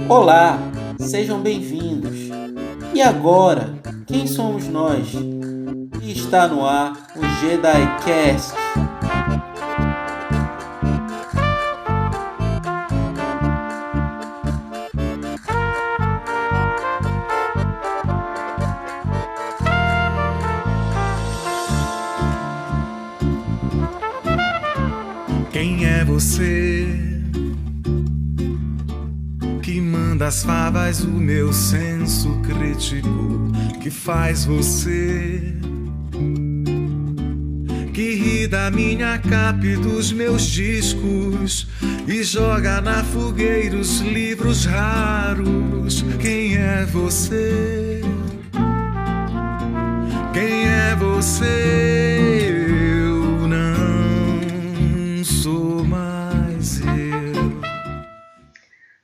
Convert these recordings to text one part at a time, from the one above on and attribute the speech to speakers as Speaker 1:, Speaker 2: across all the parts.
Speaker 1: Olá, sejam bem-vindos. E agora, quem somos nós? E está no ar o JediCast.
Speaker 2: Quem é você que manda as favas o meu senso crítico? Que faz você que ri da minha capa e dos meus discos e joga na fogueira os livros raros? Quem é você? Quem é você? Eu não sou mais eu.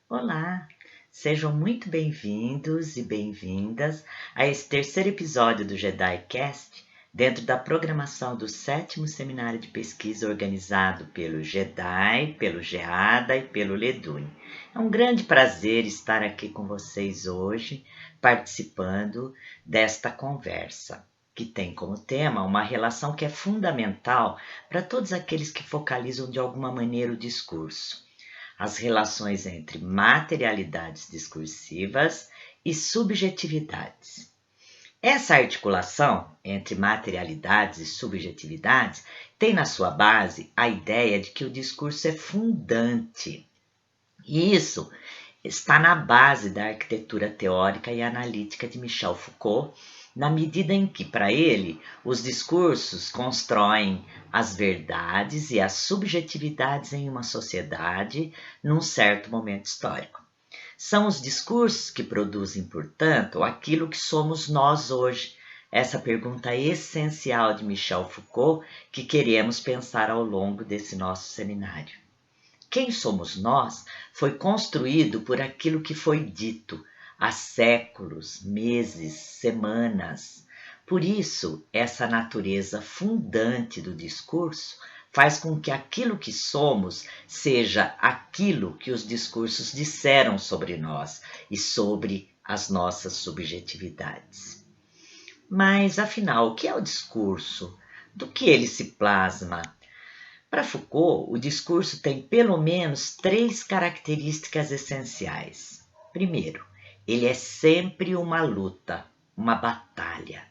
Speaker 3: Olá, sejam muito bem-vindos e bem-vindas a esse terceiro episódio do JediCast, dentro da programação do 7º Seminário de Pesquisa organizado pelo JEDI, pelo GEADA e pelo LEDUNI. É um grande prazer estar aqui com vocês hoje, participando desta conversa, que tem como tema uma relação que é fundamental para todos aqueles que focalizam de alguma maneira o discurso: as relações entre materialidades discursivas e subjetividades. Essa articulação entre materialidades e subjetividades tem na sua base a ideia de que o discurso é fundante. E isso está na base da arquitetura teórica e analítica de Michel Foucault, na medida em que, para ele, os discursos constroem as verdades e as subjetividades em uma sociedade num certo momento histórico. São os discursos que produzem, portanto, aquilo que somos nós hoje. Essa pergunta essencial de Michel Foucault que queremos pensar ao longo desse nosso seminário. Quem somos nós foi construído por aquilo que foi dito há séculos, meses, semanas. Por isso, essa natureza fundante do discurso faz com que aquilo que somos seja aquilo que os discursos disseram sobre nós e sobre as nossas subjetividades. Mas, afinal, o que é o discurso? Do que ele se plasma? Para Foucault, o discurso tem pelo menos 3 características essenciais. Primeiro, ele é sempre uma luta, uma batalha.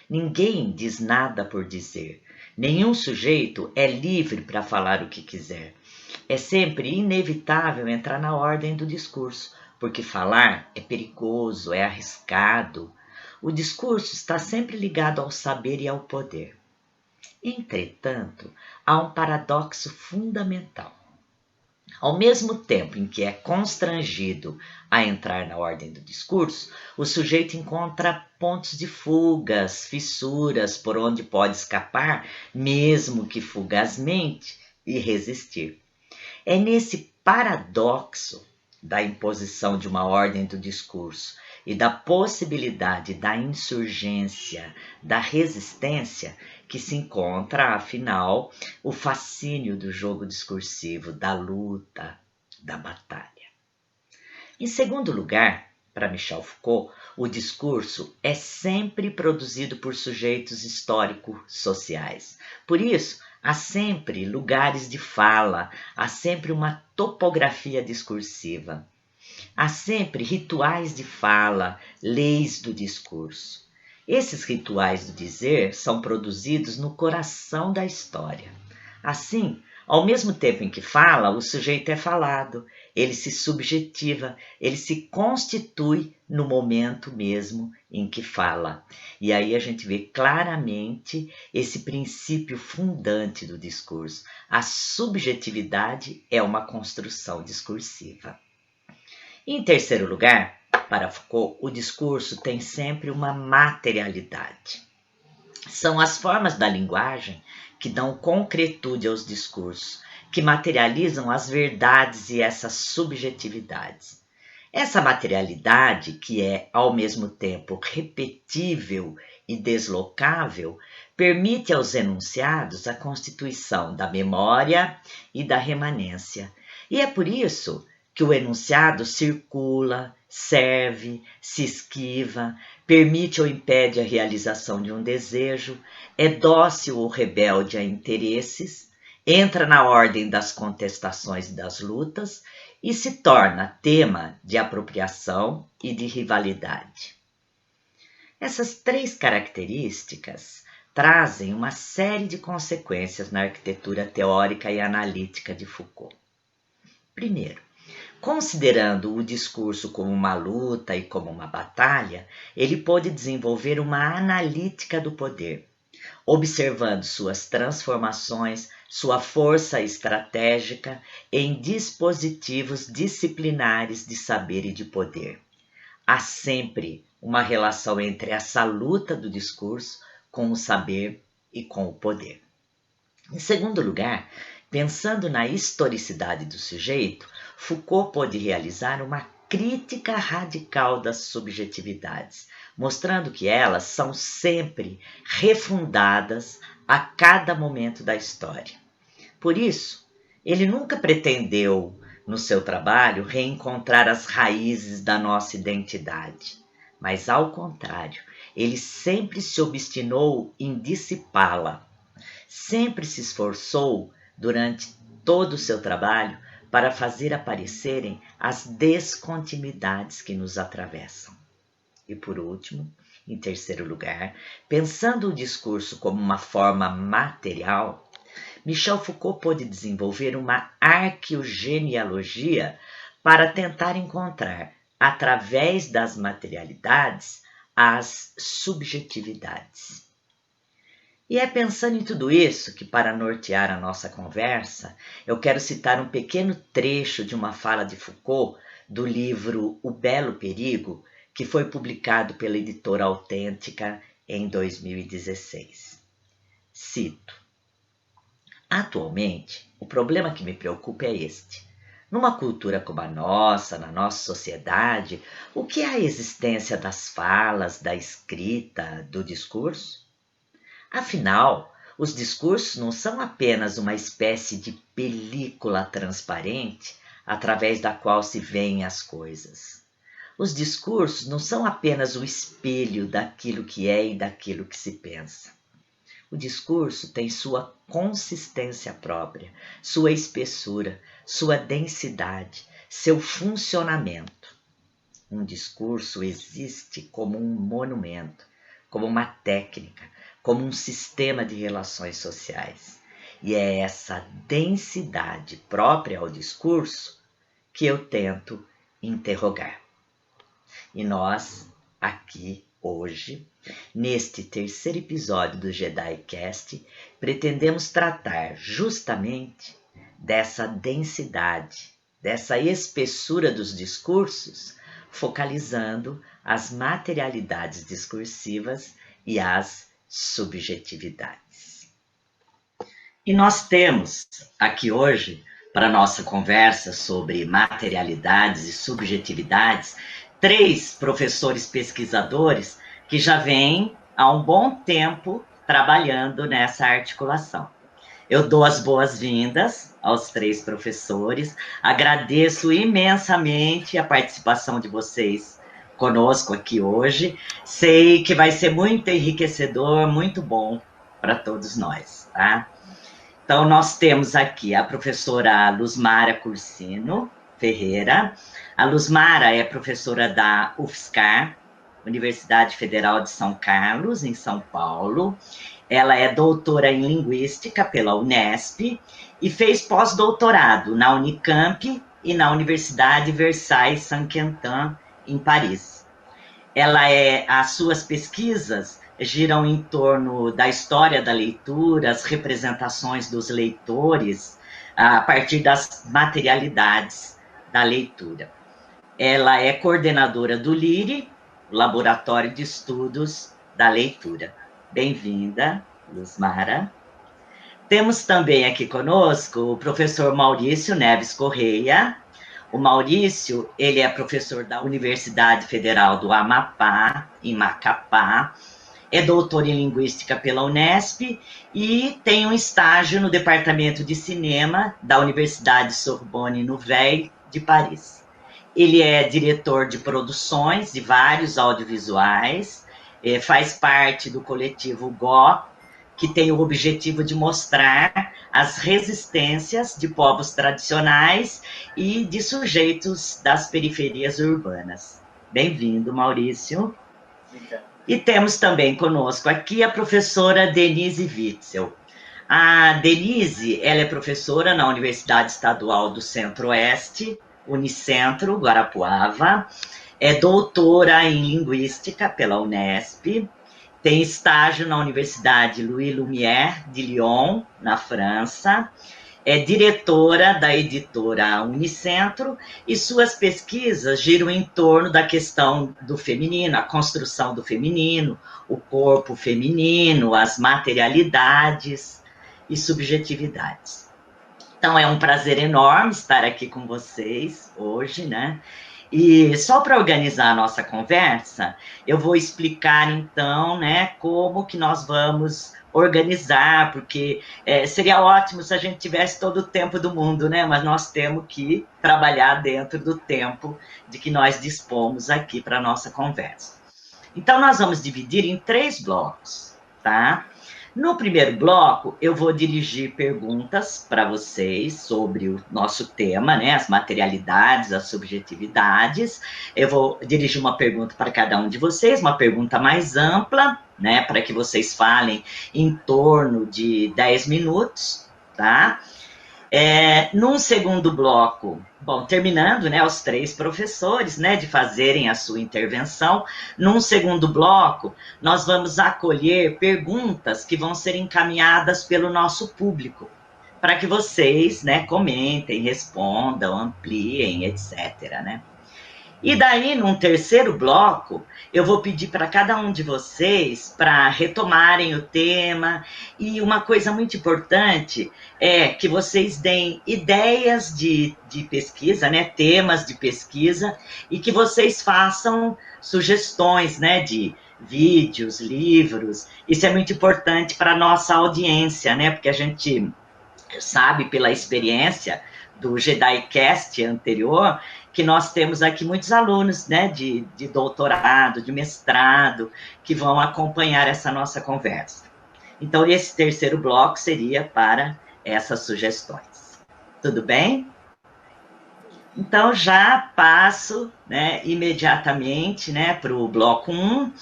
Speaker 3: Ninguém diz nada por dizer. Nenhum sujeito é livre para falar o que quiser. É sempre inevitável entrar na ordem do discurso, porque falar é perigoso, é arriscado. O discurso está sempre ligado ao saber e ao poder. Entretanto, há um paradoxo fundamental. Ao mesmo tempo em que é constrangido a entrar na ordem do discurso, o sujeito encontra pontos de fugas, fissuras por onde pode escapar, mesmo que fugazmente, e resistir. É nesse paradoxo da imposição de uma ordem do discurso e da possibilidade da insurgência, da resistência, que se encontra, afinal, o fascínio do jogo discursivo, da luta, da batalha. Em segundo lugar, para Michel Foucault, o discurso é sempre produzido por sujeitos histórico-sociais. Por isso, há sempre lugares de fala, há sempre uma topografia discursiva. Há sempre rituais de fala, leis do discurso. Esses rituais do dizer são produzidos no coração da história. Assim, ao mesmo tempo em que fala, o sujeito é falado, ele se subjetiva, ele se constitui no momento mesmo em que fala. E aí a gente vê claramente esse princípio fundante do discurso. A subjetividade é uma construção discursiva. Em terceiro lugar, para Foucault, o discurso tem sempre uma materialidade. São as formas da linguagem que dão concretude aos discursos, que materializam as verdades e essas subjetividades. Essa materialidade, que é ao mesmo tempo repetível e deslocável, permite aos enunciados a constituição da memória e da remanência. E é por isso que o enunciado circula, serve, se esquiva, permite ou impede a realização de um desejo, é dócil ou rebelde a interesses, entra na ordem das contestações e das lutas e se torna tema de apropriação e de rivalidade. Essas três características trazem uma série de consequências na arquitetura teórica e analítica de Foucault. Primeiro, considerando o discurso como uma luta e como uma batalha, ele pôde desenvolver uma analítica do poder, observando suas transformações, sua força estratégica em dispositivos disciplinares de saber e de poder. Há sempre uma relação entre essa luta do discurso com o saber e com o poder. Em segundo lugar, pensando na historicidade do sujeito, Foucault pôde realizar uma crítica radical das subjetividades, mostrando que elas são sempre refundadas a cada momento da história. Por isso, ele nunca pretendeu, no seu trabalho, reencontrar as raízes da nossa identidade, mas, ao contrário, ele sempre se obstinou em dissipá-la, sempre se esforçou, durante todo o seu trabalho, para fazer aparecerem as descontinuidades que nos atravessam. E por último, em terceiro lugar, pensando o discurso como uma forma material, Michel Foucault pôde desenvolver uma arqueogenealogia para tentar encontrar, através das materialidades, as subjetividades. E é pensando em tudo isso que, para nortear a nossa conversa, eu quero citar um pequeno trecho de uma fala de Foucault do livro O Belo Perigo, que foi publicado pela editora Autêntica em 2016. Cito: atualmente, o problema que me preocupa é este. Numa cultura como a nossa, na nossa sociedade, o que é a existência das falas, da escrita, do discurso? Afinal, os discursos não são apenas uma espécie de película transparente através da qual se veem as coisas. Os discursos não são apenas o espelho daquilo que é e daquilo que se pensa. O discurso tem sua consistência própria, sua espessura, sua densidade, seu funcionamento. Um discurso existe como um monumento, como uma técnica, como um sistema de relações sociais. E é essa densidade própria ao discurso que eu tento interrogar. E nós, aqui, hoje, neste terceiro episódio do JediCast, pretendemos tratar justamente dessa densidade, dessa espessura dos discursos, focalizando as materialidades discursivas e as subjetividades. E nós temos aqui hoje, para nossa conversa sobre materialidades e subjetividades, 3 professores pesquisadores que já vêm há um bom tempo trabalhando nessa articulação. Eu dou as boas-vindas aos 3 professores, agradeço imensamente a participação de vocês conosco aqui hoje. Sei que vai ser muito enriquecedor, muito bom para todos nós, tá? Então, nós temos aqui a professora Luzmara Cursino Ferreira. A Luzmara é professora da UFSCar, Universidade Federal de São Carlos, em São Paulo. Ela é doutora em Linguística pela Unesp e fez pós-doutorado na Unicamp e na Universidade Versailles Saint-Quentin, em Paris. As suas pesquisas giram em torno da história da leitura, as representações dos leitores, a partir das materialidades da leitura. Ela é coordenadora do LIRE, Laboratório de Estudos da Leitura. Bem-vinda, Luzmara. Temos também aqui conosco o professor Maurício Neves Correia. O Maurício, ele é professor da Universidade Federal do Amapá, em Macapá, é doutor em Linguística pela Unesp e tem um estágio no Departamento de Cinema da Universidade Sorbonne Nouvelle de Paris. Ele é diretor de produções de vários audiovisuais, faz parte do coletivo GO, que tem o objetivo de mostrar as resistências de povos tradicionais e de sujeitos das periferias urbanas. Bem-vindo, Maurício. E temos também conosco aqui a professora Denise Witzel. A Denise, ela é professora na Universidade Estadual do Centro-Oeste, Unicentro, Guarapuava, é doutora em Linguística pela Unesp, tem estágio na Universidade Louis Lumière de Lyon, na França, é diretora da editora Unicentro e suas pesquisas giram em torno da questão do feminino, a construção do feminino, o corpo feminino, as materialidades e subjetividades. Então, é um prazer enorme estar aqui com vocês hoje, né? E só para organizar a nossa conversa, eu vou explicar, então, né, como que nós vamos organizar, porque seria ótimo se a gente tivesse todo o tempo do mundo, né? Mas nós temos que trabalhar dentro do tempo de que nós dispomos aqui para a nossa conversa. Então, nós vamos dividir em 3 blocos, tá? No primeiro bloco, eu vou dirigir perguntas para vocês sobre o nosso tema, né? As materialidades, as subjetividades. Eu vou dirigir uma pergunta para cada um de vocês, uma pergunta mais ampla, né? Para que vocês falem em torno de 10 minutos, tá? Num segundo bloco, bom, terminando, né, os 3 professores, né, de fazerem a sua intervenção, num segundo bloco, nós vamos acolher perguntas que vão ser encaminhadas pelo nosso público, para que vocês, né, comentem, respondam, ampliem, etc., né? E daí, num terceiro bloco, eu vou pedir para cada um de vocês para retomarem o tema. E uma coisa muito importante é que vocês deem ideias de pesquisa, né, temas de pesquisa, e que vocês façam sugestões, né, de vídeos, livros. Isso é muito importante para a nossa audiência, né, porque a gente sabe pela experiência do JediCast anterior, que nós temos aqui muitos alunos, né, de doutorado, de mestrado, que vão acompanhar essa nossa conversa. Então, esse terceiro bloco seria para essas sugestões. Tudo bem? Então, já passo, né, imediatamente, né, para o bloco 1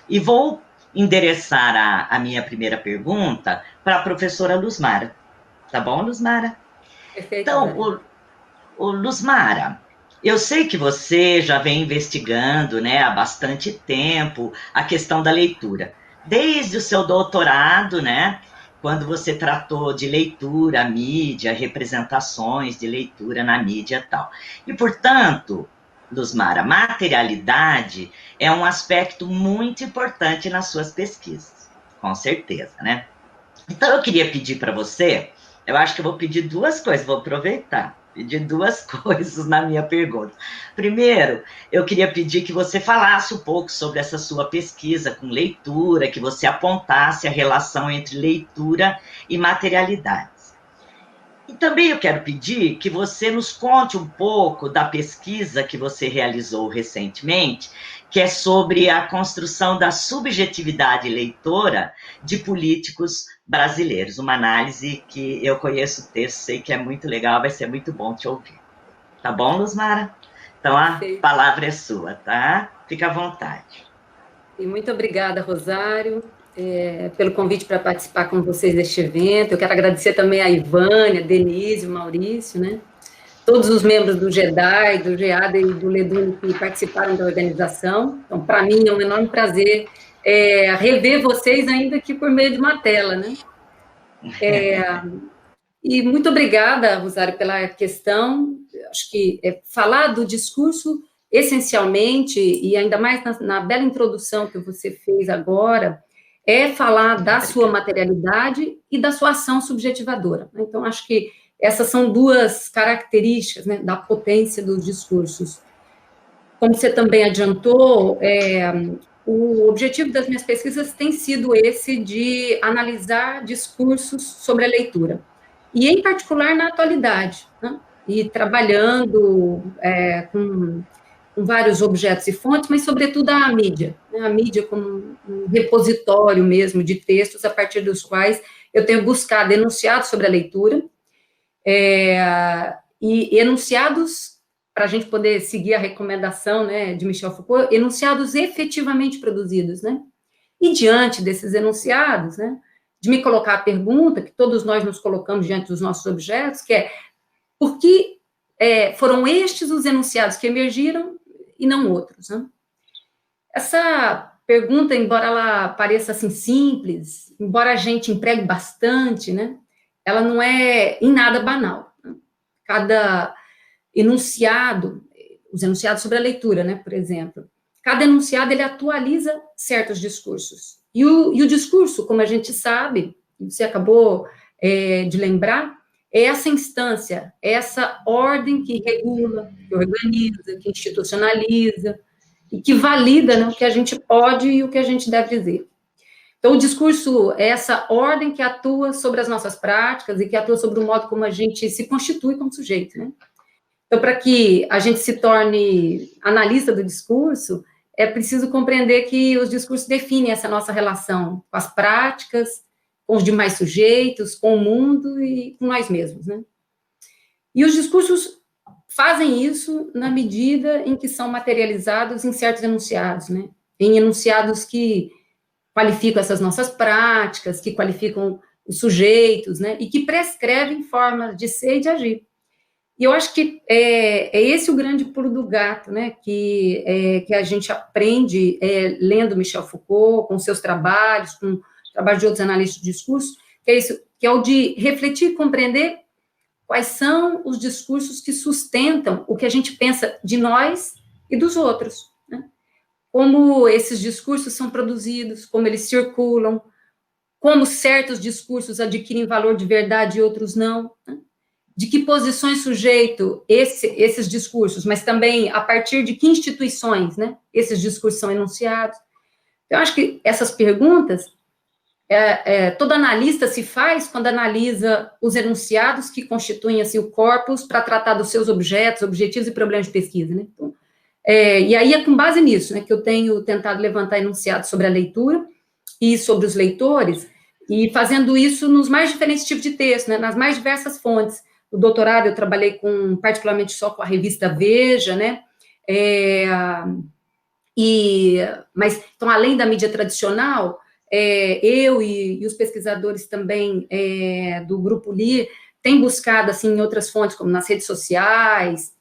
Speaker 3: e vou endereçar a minha primeira pergunta para a professora Luzmara. Tá bom, Luzmara?
Speaker 4: Perfeito.
Speaker 3: Então, Luzmara, eu sei que você já vem investigando, né, há bastante tempo a questão da leitura. Desde o seu doutorado, né, quando você tratou de leitura, mídia, representações de leitura na mídia e tal. E, portanto, Luzmara, materialidade é um aspecto muito importante nas suas pesquisas, com certeza, né? Então, eu queria pedir para você, eu acho que eu vou pedir 2 coisas, vou aproveitar. Pedir 2 coisas na minha pergunta. Primeiro, eu queria pedir que você falasse um pouco sobre essa sua pesquisa com leitura, que você apontasse a relação entre leitura e materialidades. E também eu quero pedir que você nos conte um pouco da pesquisa que você realizou recentemente, que é sobre a construção da subjetividade leitora de políticos brasileiros. Uma análise que eu conheço o texto, sei que é muito legal, vai ser muito bom te ouvir. Tá bom, Luzmara? Então, a palavra é sua, tá? Fica à vontade.
Speaker 4: E muito obrigada, Rosário, pelo convite para participar com vocês deste evento. Eu quero agradecer também a Ivânia, a Denise, o Maurício, né? Todos os membros do JEDAI, do GEADA e do LEDUN que participaram da organização. Então, para mim, é um enorme prazer rever vocês, ainda que por meio de uma tela, né? E muito obrigada, Rosário, pela questão. Acho que falar do discurso, essencialmente, e ainda mais na bela introdução que você fez agora, é falar da sua materialidade e da sua ação subjetivadora. Então, acho que essas são 2 características, né, da potência dos discursos. Como você também adiantou, o objetivo das minhas pesquisas tem sido esse de analisar discursos sobre a leitura, e em particular na atualidade, né? e trabalhando com vários objetos e fontes, mas, sobretudo, a mídia, né? A mídia como um repositório mesmo de textos a partir dos quais eu tenho buscado enunciados sobre a leitura, e enunciados, para a gente poder seguir a recomendação, né, de Michel Foucault, enunciados efetivamente produzidos, né? E diante desses enunciados, né, de me colocar a pergunta que todos nós nos colocamos diante dos nossos objetos, que é: por que foram estes os enunciados que emergiram e não outros, né? Essa pergunta, embora ela pareça assim simples, embora a gente empregue bastante, né, ela não é em nada banal, né? Cada enunciado, os enunciados sobre a leitura, né, por exemplo, cada enunciado ele atualiza certos discursos. E o discurso, como a gente sabe, você acabou de lembrar, é essa instância, é essa ordem que regula, que organiza, que institucionaliza, e que valida, né, o que a gente pode e o que a gente deve dizer. Então, o discurso é essa ordem que atua sobre as nossas práticas e que atua sobre o modo como a gente se constitui como sujeito, né? Então, para que a gente se torne analista do discurso, é preciso compreender que os discursos definem essa nossa relação com as práticas, com os demais sujeitos, com o mundo e com nós mesmos, né? E os discursos fazem isso na medida em que são materializados em certos enunciados, né? Em enunciados que qualificam essas nossas práticas, que qualificam os sujeitos, né? E que prescrevem formas de ser e de agir. E eu acho que é esse o grande pulo do gato, né? Que a gente aprende lendo Michel Foucault, com seus trabalhos, com o trabalho de outros analistas de discurso, que é isso, que é o de refletir e compreender quais são os discursos que sustentam o que a gente pensa de nós e dos outros, né? Como esses discursos são produzidos, como eles circulam, como certos discursos adquirem valor de verdade e outros não, né? De que posições sujeito esses discursos, mas também a partir de que instituições, né, esses discursos são enunciados. Eu acho que essas perguntas, todo analista se faz quando analisa os enunciados que constituem assim, o corpus para tratar dos seus objetos, objetivos e problemas de pesquisa, né? Então, e aí é com base nisso, né, que eu tenho tentado levantar enunciados sobre a leitura e sobre os leitores, e fazendo isso nos mais diferentes tipos de texto, né, nas mais diversas fontes. No doutorado eu trabalhei particularmente só com a revista Veja, né, mas, então, além da mídia tradicional, eu e os pesquisadores também do Grupo LIR têm buscado, assim, em outras fontes, como nas redes sociais,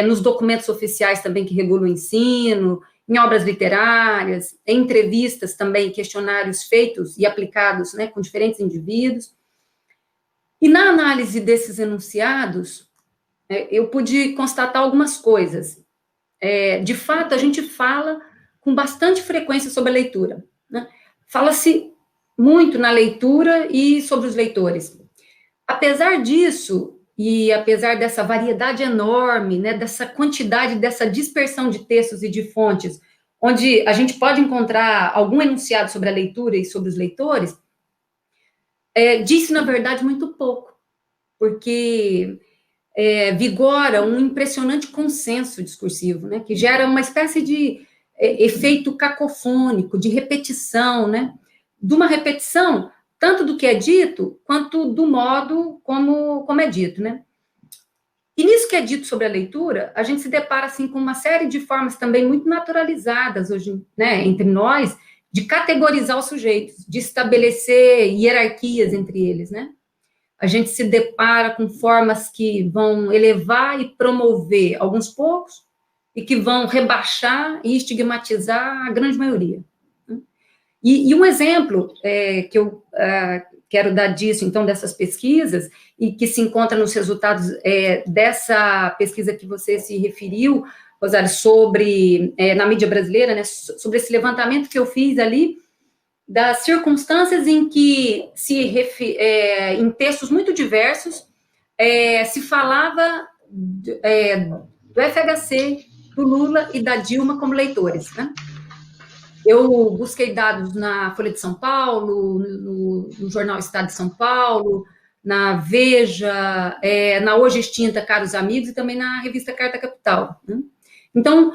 Speaker 4: nos documentos oficiais também que regulam o ensino, em obras literárias, em entrevistas também, questionários feitos e aplicados, né, com diferentes indivíduos. E na análise desses enunciados, eu pude constatar algumas coisas. De fato, a gente fala com bastante frequência sobre a leitura, né? Fala-se muito na leitura e sobre os leitores. Apesar disso, e apesar dessa variedade enorme, né, dessa quantidade, dessa dispersão de textos e de fontes, onde a gente pode encontrar algum enunciado sobre a leitura e sobre os leitores, disse, na verdade, muito pouco, porque vigora um impressionante consenso discursivo, né, que gera uma espécie de efeito cacofônico, de repetição, né, de uma repetição tanto do que é dito, quanto do modo como é dito, né. E nisso que é dito sobre a leitura, a gente se depara, assim, com uma série de formas também muito naturalizadas hoje, né, entre nós, de categorizar os sujeitos, de estabelecer hierarquias entre eles, né? A gente se depara com formas que vão elevar e promover alguns poucos e que vão rebaixar e estigmatizar a grande maioria. E um exemplo que eu quero dar disso, então, dessas pesquisas, e que se encontra nos resultados dessa pesquisa que você se referiu, Rosário, sobre, na mídia brasileira, né, sobre esse levantamento que eu fiz ali, das circunstâncias em que, em textos muito diversos, se falava do FHC, do Lula e da Dilma como leitores, né? Eu busquei dados na Folha de São Paulo, no jornal Estado de São Paulo, na Veja, na hoje extinta Caros Amigos e também na revista Carta Capital, né? Então,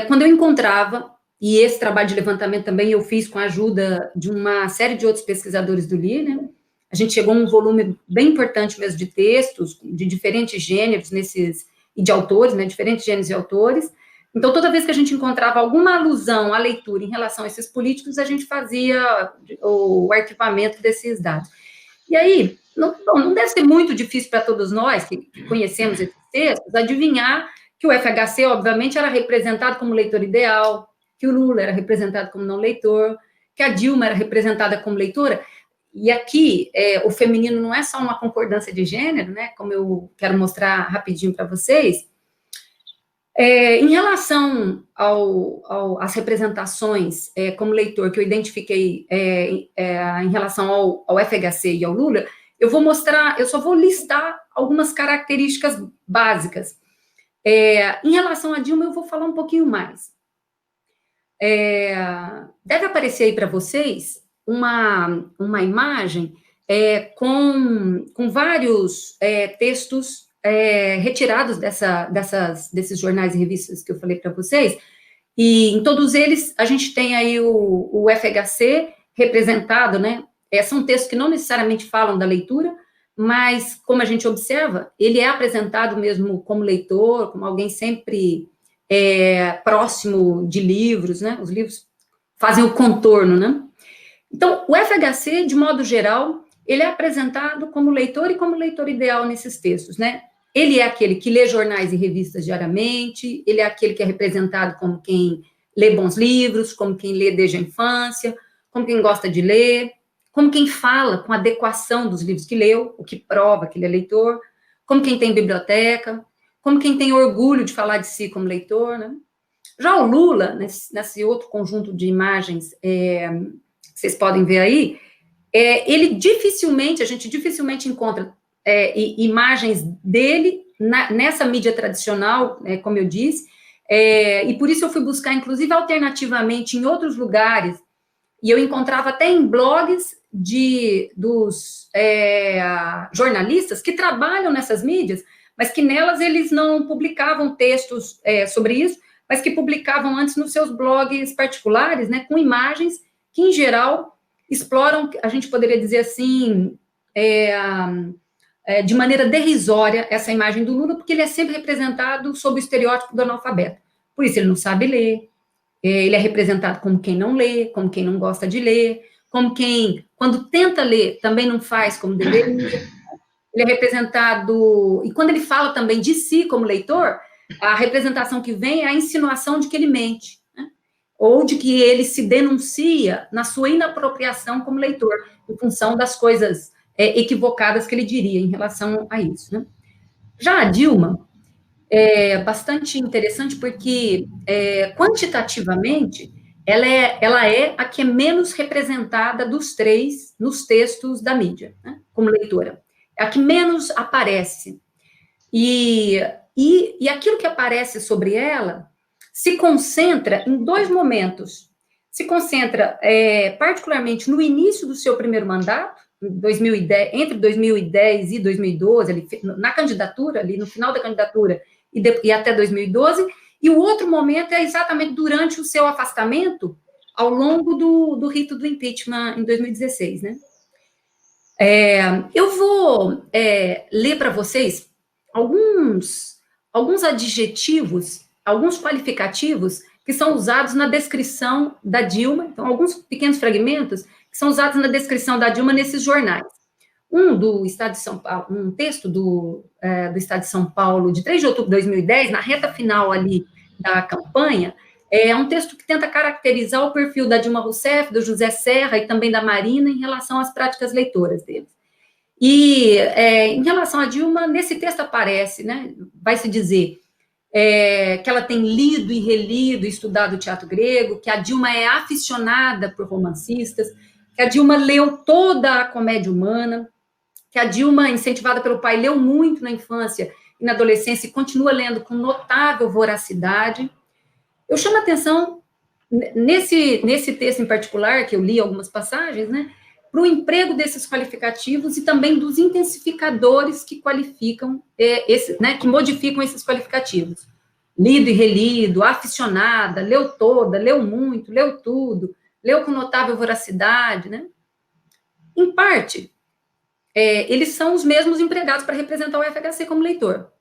Speaker 4: quando eu encontrava, e esse trabalho de levantamento também eu fiz com a ajuda de uma série de outros pesquisadores do LI, né? A gente chegou a um volume bem importante mesmo de textos, de diferentes gêneros e de autores, né? Diferentes gêneros e autores. Então, toda vez que a gente encontrava alguma alusão à leitura em relação a esses políticos, a gente fazia o arquivamento desses dados. E aí, não deve ser muito difícil para todos nós que conhecemos esses textos, adivinhar que o FHC, obviamente, era representado como leitor ideal, que o Lula era representado como não leitor, que a Dilma era representada como leitora. E aqui, o feminino não é só uma concordância de gênero, né, como eu quero mostrar rapidinho para vocês. Em relação às representações como leitor que eu identifiquei em relação ao FHC e ao Lula, eu só vou listar algumas características básicas. Em relação a Dilma, eu vou falar um pouquinho mais. Deve aparecer aí para vocês uma imagem com vários textos retirados desses jornais e revistas que eu falei para vocês, e em todos eles a gente tem aí o FHC representado, né? São textos que não necessariamente falam da leitura, mas, como a gente observa, ele é apresentado mesmo como leitor, como alguém sempre próximo de livros, né? Os livros fazem o contorno, né? Então, o FHC, de modo geral, ele é apresentado como leitor e como leitor ideal nesses textos, né? Ele é aquele que lê jornais e revistas diariamente, ele é aquele que é representado como quem lê bons livros, como quem lê desde a infância, como quem gosta de ler, como quem fala com adequação dos livros que leu, o que prova que ele é leitor, como quem tem biblioteca, como quem tem orgulho de falar de si como leitor, né? Já o Lula, nesse outro conjunto de imagens, vocês podem ver aí, a gente dificilmente encontra imagens dele nessa mídia tradicional, como eu disse, e por isso eu fui buscar, inclusive, alternativamente em outros lugares, e eu encontrava até em blogs dos jornalistas que trabalham nessas mídias, mas que nelas eles não publicavam textos sobre isso, mas que publicavam antes nos seus blogs particulares, né, com imagens que, em geral, exploram, a gente poderia dizer assim, de maneira derrisória essa imagem do Lula, porque ele é sempre representado sob o estereótipo do analfabeto. Por isso ele não sabe ler, ele é representado como quem não lê, como quem não gosta de ler, como quem, quando tenta ler, também não faz como deveria. Ele é representado, e quando ele fala também de si como leitor, a representação que vem é a insinuação de que ele mente, né? Ou de que ele se denuncia na sua inapropriação como leitor, em função das coisas equivocadas que ele diria em relação a isso, né? Já a Dilma é bastante interessante porque, quantitativamente, ela é a que é menos representada dos três nos textos da mídia, né, como leitora. É a que menos aparece. E aquilo que aparece sobre ela se concentra em dois momentos. Se concentra particularmente no início do seu primeiro mandato, entre 2010 e 2012, ali, na candidatura, ali no final da candidatura e até 2012, e o outro momento é exatamente durante o seu afastamento ao longo do rito do impeachment em 2016, né? Eu vou ler para vocês alguns adjetivos, alguns qualificativos que são usados na descrição da Dilma, então alguns pequenos fragmentos que são usados na descrição da Dilma nesses jornais. Do Estado de São Paulo, um texto do Estado de São Paulo, de 3 de outubro de 2010, na reta final ali da campanha, é um texto que tenta caracterizar o perfil da Dilma Rousseff, do José Serra e também da Marina em relação às práticas leitoras deles. E em relação à Dilma, nesse texto aparece, né, vai se dizer que ela tem lido e relido e estudado o teatro grego, que a Dilma é aficionada por romancistas, que a Dilma leu toda a comédia humana, que a Dilma, incentivada pelo pai, leu muito na infância e na adolescência e continua lendo com notável voracidade. Eu chamo a atenção, nesse texto em particular, que eu li algumas passagens, né, para o emprego desses qualificativos e também dos intensificadores que qualificam, que modificam esses qualificativos. Lido e relido, aficionada, leu toda, leu muito, leu tudo, leu com notável voracidade, né? Em parte, eles são os mesmos empregados para representar o FHC como leitor.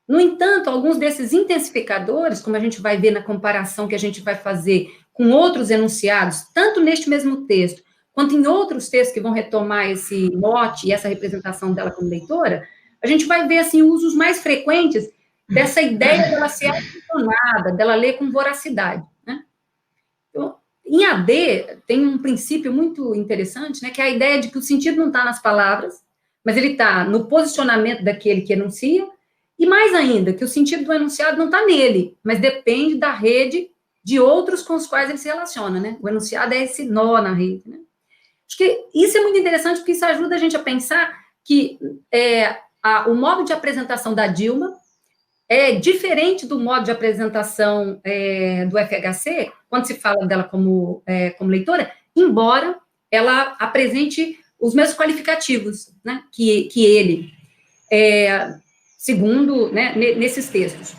Speaker 4: No entanto, alguns desses intensificadores, como a gente vai ver na comparação que a gente vai fazer com outros enunciados, tanto neste mesmo texto, quanto em outros textos que vão retomar esse mote e essa representação dela como leitora, a gente vai ver, assim, usos mais frequentes dessa ideia dela ser aficionada, dela ler com voracidade, né? Então, em AD, tem um princípio muito interessante, né, que é a ideia de que o sentido não está nas palavras, mas ele está no posicionamento daquele que enuncia, e mais ainda, que o sentido do enunciado não está nele, mas depende da rede de outros com os quais ele se relaciona, né? O enunciado é esse nó na rede, né? Acho que isso é muito interessante, porque isso ajuda a gente a pensar que o modo de apresentação da Dilma é diferente do modo de apresentação do FHC, quando se fala dela como leitora, embora ela apresente os mesmos qualificativos, né, que ele, segundo, né, nesses textos.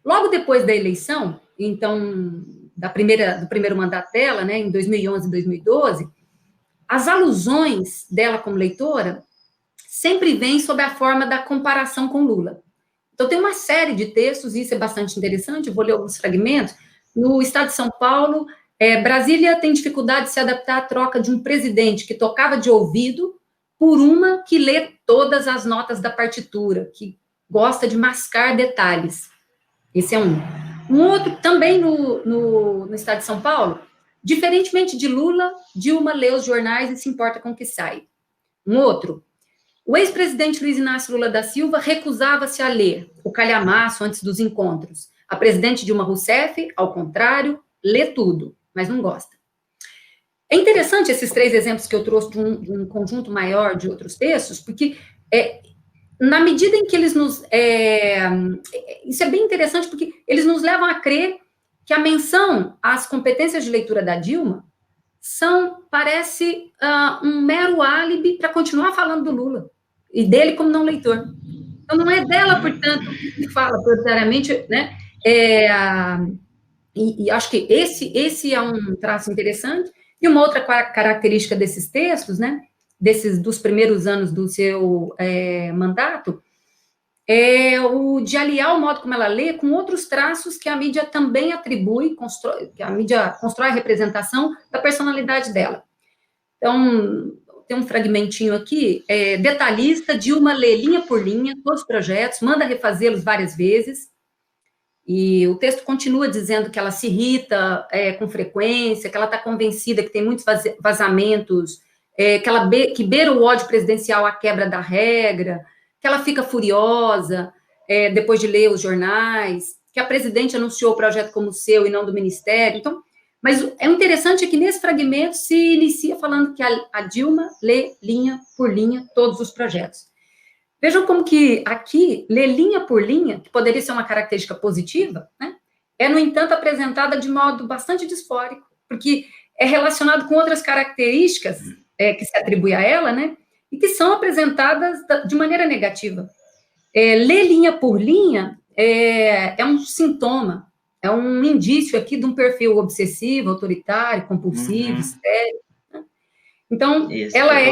Speaker 4: Logo depois da eleição, então, do primeiro mandato dela, né, em 2011 e 2012, as alusões dela como leitora sempre vêm sob a forma da comparação com Lula. Então, tem uma série de textos, e isso é bastante interessante, eu vou ler alguns fragmentos. No estado de São Paulo, Brasília tem dificuldade de se adaptar à troca de um presidente que tocava de ouvido por uma que lê todas as notas da partitura, que gosta de mascar detalhes. Esse é um. Um outro, também no estado de São Paulo, diferentemente de Lula, Dilma lê os jornais e se importa com o que sai. Um outro, o ex-presidente Luiz Inácio Lula da Silva recusava-se a ler o calhamaço antes dos encontros. A presidente Dilma Rousseff, ao contrário, lê tudo, mas não gosta. É interessante esses 3 exemplos que eu trouxe de um conjunto maior de outros textos, porque na medida em que eles nos... isso é bem interessante, porque eles nos levam a crer que a menção às competências de leitura da Dilma parece um mero álibi para continuar falando do Lula e dele como não leitor. Então, não é dela, portanto, que fala prioritariamente, né? E acho que esse é um traço interessante. E uma outra característica desses textos, né? Dos primeiros anos do seu mandato, é o de aliar o modo como ela lê com outros traços que a mídia também atribui, que a mídia constrói a representação da personalidade dela. Então, tem um fragmentinho aqui, detalhista, Dilma lê linha por linha, todos os projetos, manda refazê-los várias vezes, e o texto continua dizendo que ela se irrita com frequência, que ela está convencida que tem muitos vazamentos, que beira o ódio presidencial à quebra da regra, que ela fica furiosa depois de ler os jornais, que a presidente anunciou o projeto como seu e não do ministério. Então, mas é interessante que nesse fragmento se inicia falando que a Dilma lê linha por linha todos os projetos. Vejam como que aqui, ler linha por linha, que poderia ser uma característica positiva, né, no entanto, apresentada de modo bastante disfórico, porque é relacionado com outras características que se atribui a ela, né, e que são apresentadas de maneira negativa. Ler linha por linha é um sintoma, é um indício aqui de um perfil obsessivo, autoritário, compulsivo, histérico. Né? Então, isso. Ela é...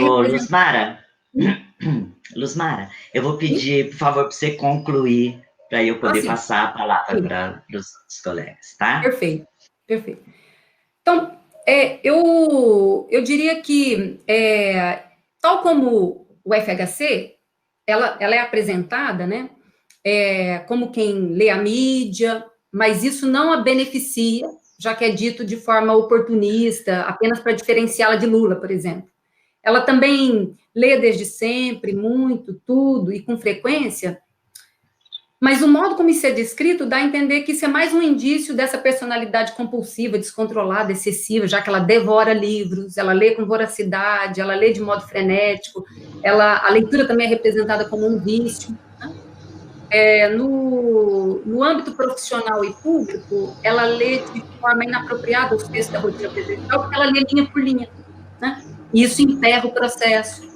Speaker 3: Luzmara, eu vou pedir, por favor, para você concluir, para eu poder passar a palavra para os colegas, tá?
Speaker 4: Perfeito, perfeito. Então, eu diria que, tal como o FHC, ela é apresentada, né, como quem lê a mídia, mas isso não a beneficia, já que é dito de forma oportunista, apenas para diferenciá-la de Lula, por exemplo. Ela também lê desde sempre, muito, tudo, e com frequência, mas o modo como isso é descrito dá a entender que isso é mais um indício dessa personalidade compulsiva, descontrolada, excessiva, já que ela devora livros, ela lê com voracidade, ela lê de modo frenético, a leitura também é representada como um vício. Né? No âmbito profissional e público, ela lê de forma inapropriada os textos da rotina presidencial, porque ela lê linha por linha, né? e isso emperra o processo.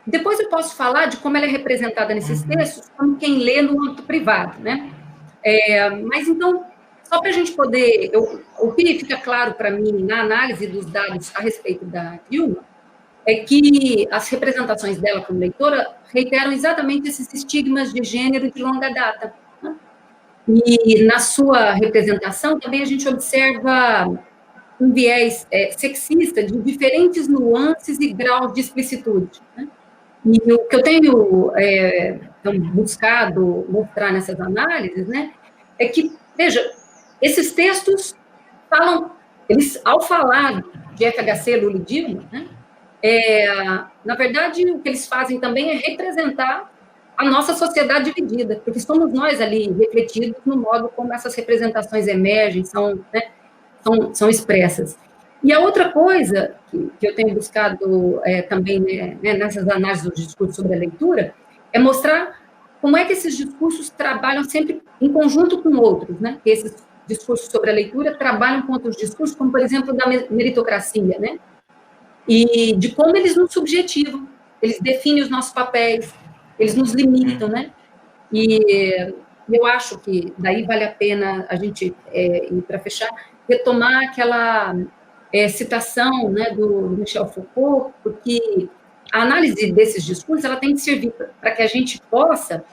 Speaker 4: Depois eu posso falar de como ela é representada nesses textos, como quem lê no âmbito privado, né? Mas, então, só para a gente poder... o que fica claro para mim na análise dos dados a respeito da Dilma é que as representações dela como leitora reiteram exatamente esses estigmas de gênero de longa data, né? E na sua representação também a gente observa um viés sexista de diferentes nuances e graus de explicitude, né? E o que eu tenho buscado mostrar nessas análises, né, é que, veja, esses textos falam, ao falar de FHC, Lula e Dilma, né, na verdade, o que eles fazem também é representar a nossa sociedade dividida, porque somos nós ali refletidos no modo como essas representações emergem, são expressas. E a outra coisa que eu tenho buscado também, né, nessas análises do discurso sobre a leitura é mostrar como é que esses discursos trabalham sempre em conjunto com outros, né? Esses discursos sobre a leitura trabalham com outros discursos, como, por exemplo, da meritocracia, né? E de como eles nos subjetivam, eles definem os nossos papéis, eles nos limitam, né? E eu acho que daí vale a pena a gente, e para fechar, retomar aquela citação, né, do Michel Foucault, porque a análise desses discursos ela tem que servir para que a gente possa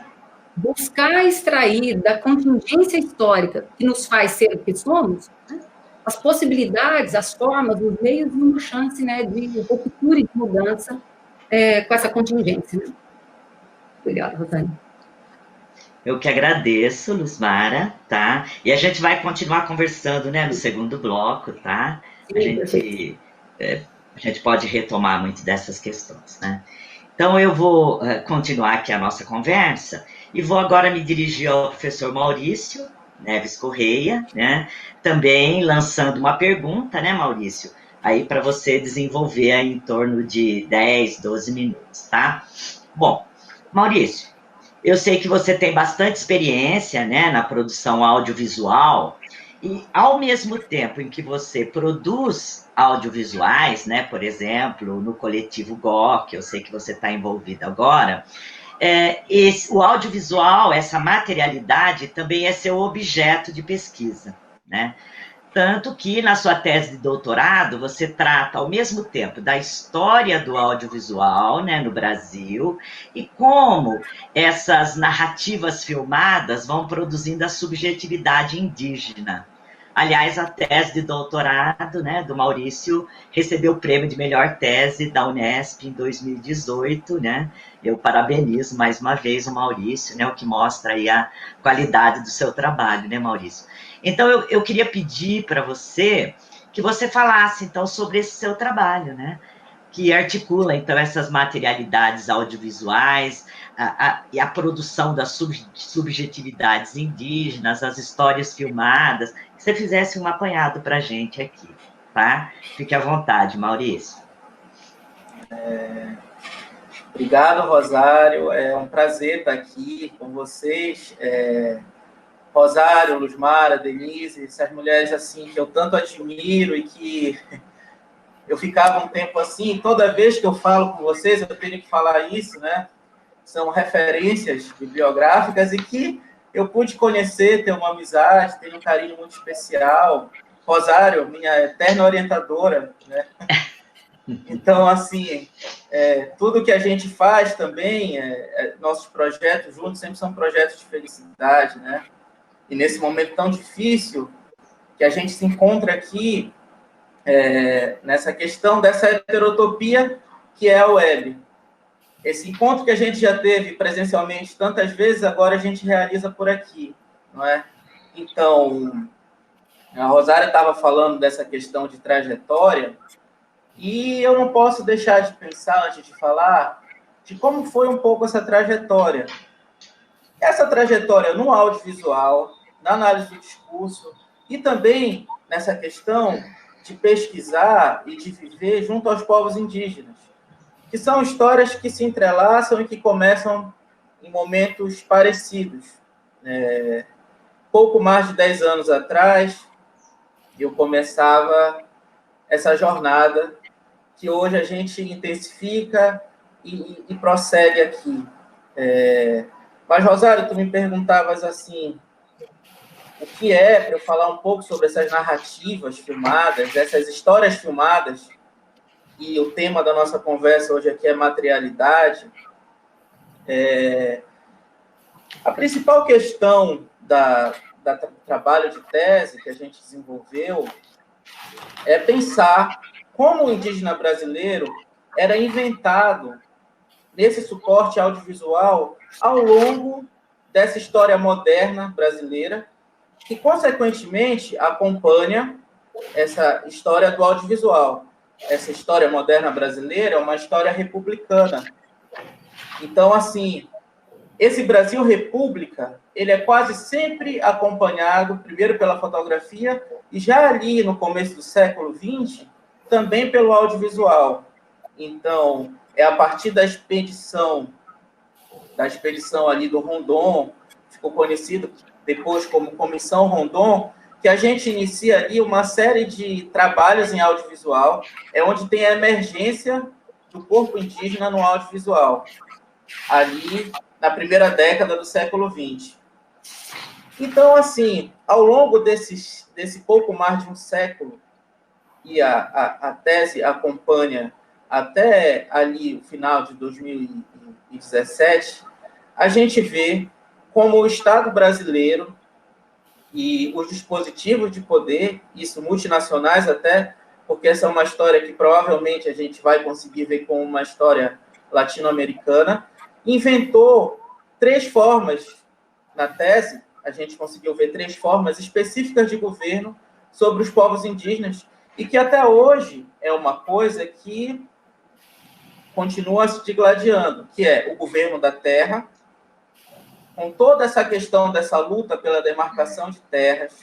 Speaker 4: buscar extrair da contingência histórica que nos faz ser o que somos, né, as possibilidades, as formas, os meios e uma chance, né, de ruptura e de mudança com essa contingência. Né? Obrigada, Rosane.
Speaker 3: Eu que agradeço, Luzmara, tá? E a gente vai continuar conversando, né, no segundo bloco, tá? A gente pode retomar muito dessas questões, né? Então, eu vou continuar aqui a nossa conversa e vou agora me dirigir ao professor Maurício Neves Correia, né? Também lançando uma pergunta, né, Maurício? Aí para você desenvolver aí em torno de 10, 12 minutos, tá? Bom, Maurício, eu sei que você tem bastante experiência, né, na produção audiovisual e, ao mesmo tempo em que você produz audiovisuais, né, por exemplo, no coletivo GOC, eu sei que você está envolvido agora, o audiovisual, essa materialidade, também é seu objeto de pesquisa, né? Tanto que, na sua tese de doutorado, você trata, ao mesmo tempo, da história do audiovisual, né, no Brasil, e como essas narrativas filmadas vão produzindo a subjetividade indígena. Aliás, a tese de doutorado, né, do Maurício recebeu o prêmio de melhor tese da Unesp em 2018, né? Eu parabenizo mais uma vez o Maurício, né, o que mostra aí a qualidade do seu trabalho, né, Maurício? Então, eu queria pedir para você que você falasse, então, sobre esse seu trabalho, né? Que articula, então, essas materialidades audiovisuais e a produção das subjetividades indígenas, as histórias filmadas, que você fizesse um apanhado para a gente aqui, tá? Fique à vontade, Maurício.
Speaker 1: Obrigado, Rosário. É um prazer estar aqui com vocês. Rosário, Luzmara, Denise, essas mulheres assim que eu tanto admiro e que eu ficava um tempo assim, toda vez que eu falo com vocês, eu tenho que falar isso, né? São referências bibliográficas e que eu pude conhecer, ter uma amizade, ter um carinho muito especial. Rosário, minha eterna orientadora, né? Então, assim, tudo que a gente faz também, nossos projetos juntos sempre são projetos de felicidade, né? E nesse momento tão difícil que a gente se encontra aqui, nessa questão dessa heterotopia que é a web. Esse encontro que a gente já teve presencialmente tantas vezes, agora a gente realiza por aqui, não é? Então, a Rosária estava falando dessa questão de trajetória, e eu não posso deixar de pensar, antes de falar, de como foi um pouco essa trajetória. Essa trajetória no audiovisual, na análise do discurso, e também nessa questão de pesquisar e de viver junto aos povos indígenas, que são histórias que se entrelaçam e que começam em momentos parecidos. Pouco mais de 10 anos atrás, eu começava essa jornada que hoje a gente intensifica e prossegue aqui. Mas, Rosário, tu me perguntavas assim, o que é, para eu falar um pouco sobre essas narrativas filmadas, essas histórias filmadas, e o tema da nossa conversa hoje aqui é materialidade. A principal questão do trabalho de tese que a gente desenvolveu é pensar como o indígena brasileiro era inventado nesse suporte audiovisual ao longo dessa história moderna brasileira, que, consequentemente, acompanha essa história do audiovisual. Essa história moderna brasileira é uma história republicana. Então, assim, esse Brasil República, ele é quase sempre acompanhado, primeiro pela fotografia, e já ali no começo do século XX, também pelo audiovisual. Então, é a partir da expedição ali do Rondon, ficou conhecido depois como Comissão Rondon, que a gente inicia ali uma série de trabalhos em audiovisual, onde tem a emergência do corpo indígena no audiovisual, ali na primeira década do século XX. Então, assim, ao longo desse pouco mais de um século, e a tese acompanha até ali o final de 2017, a gente vê como o Estado brasileiro e os dispositivos de poder, isso multinacionais até, porque essa é uma história que provavelmente a gente vai conseguir ver como uma história latino-americana, inventou 3 formas, na tese, a gente conseguiu ver 3 formas específicas de governo sobre os povos indígenas, e que até hoje é uma coisa que continua se digladiando, que é o governo da terra, com toda essa questão dessa luta pela demarcação de terras,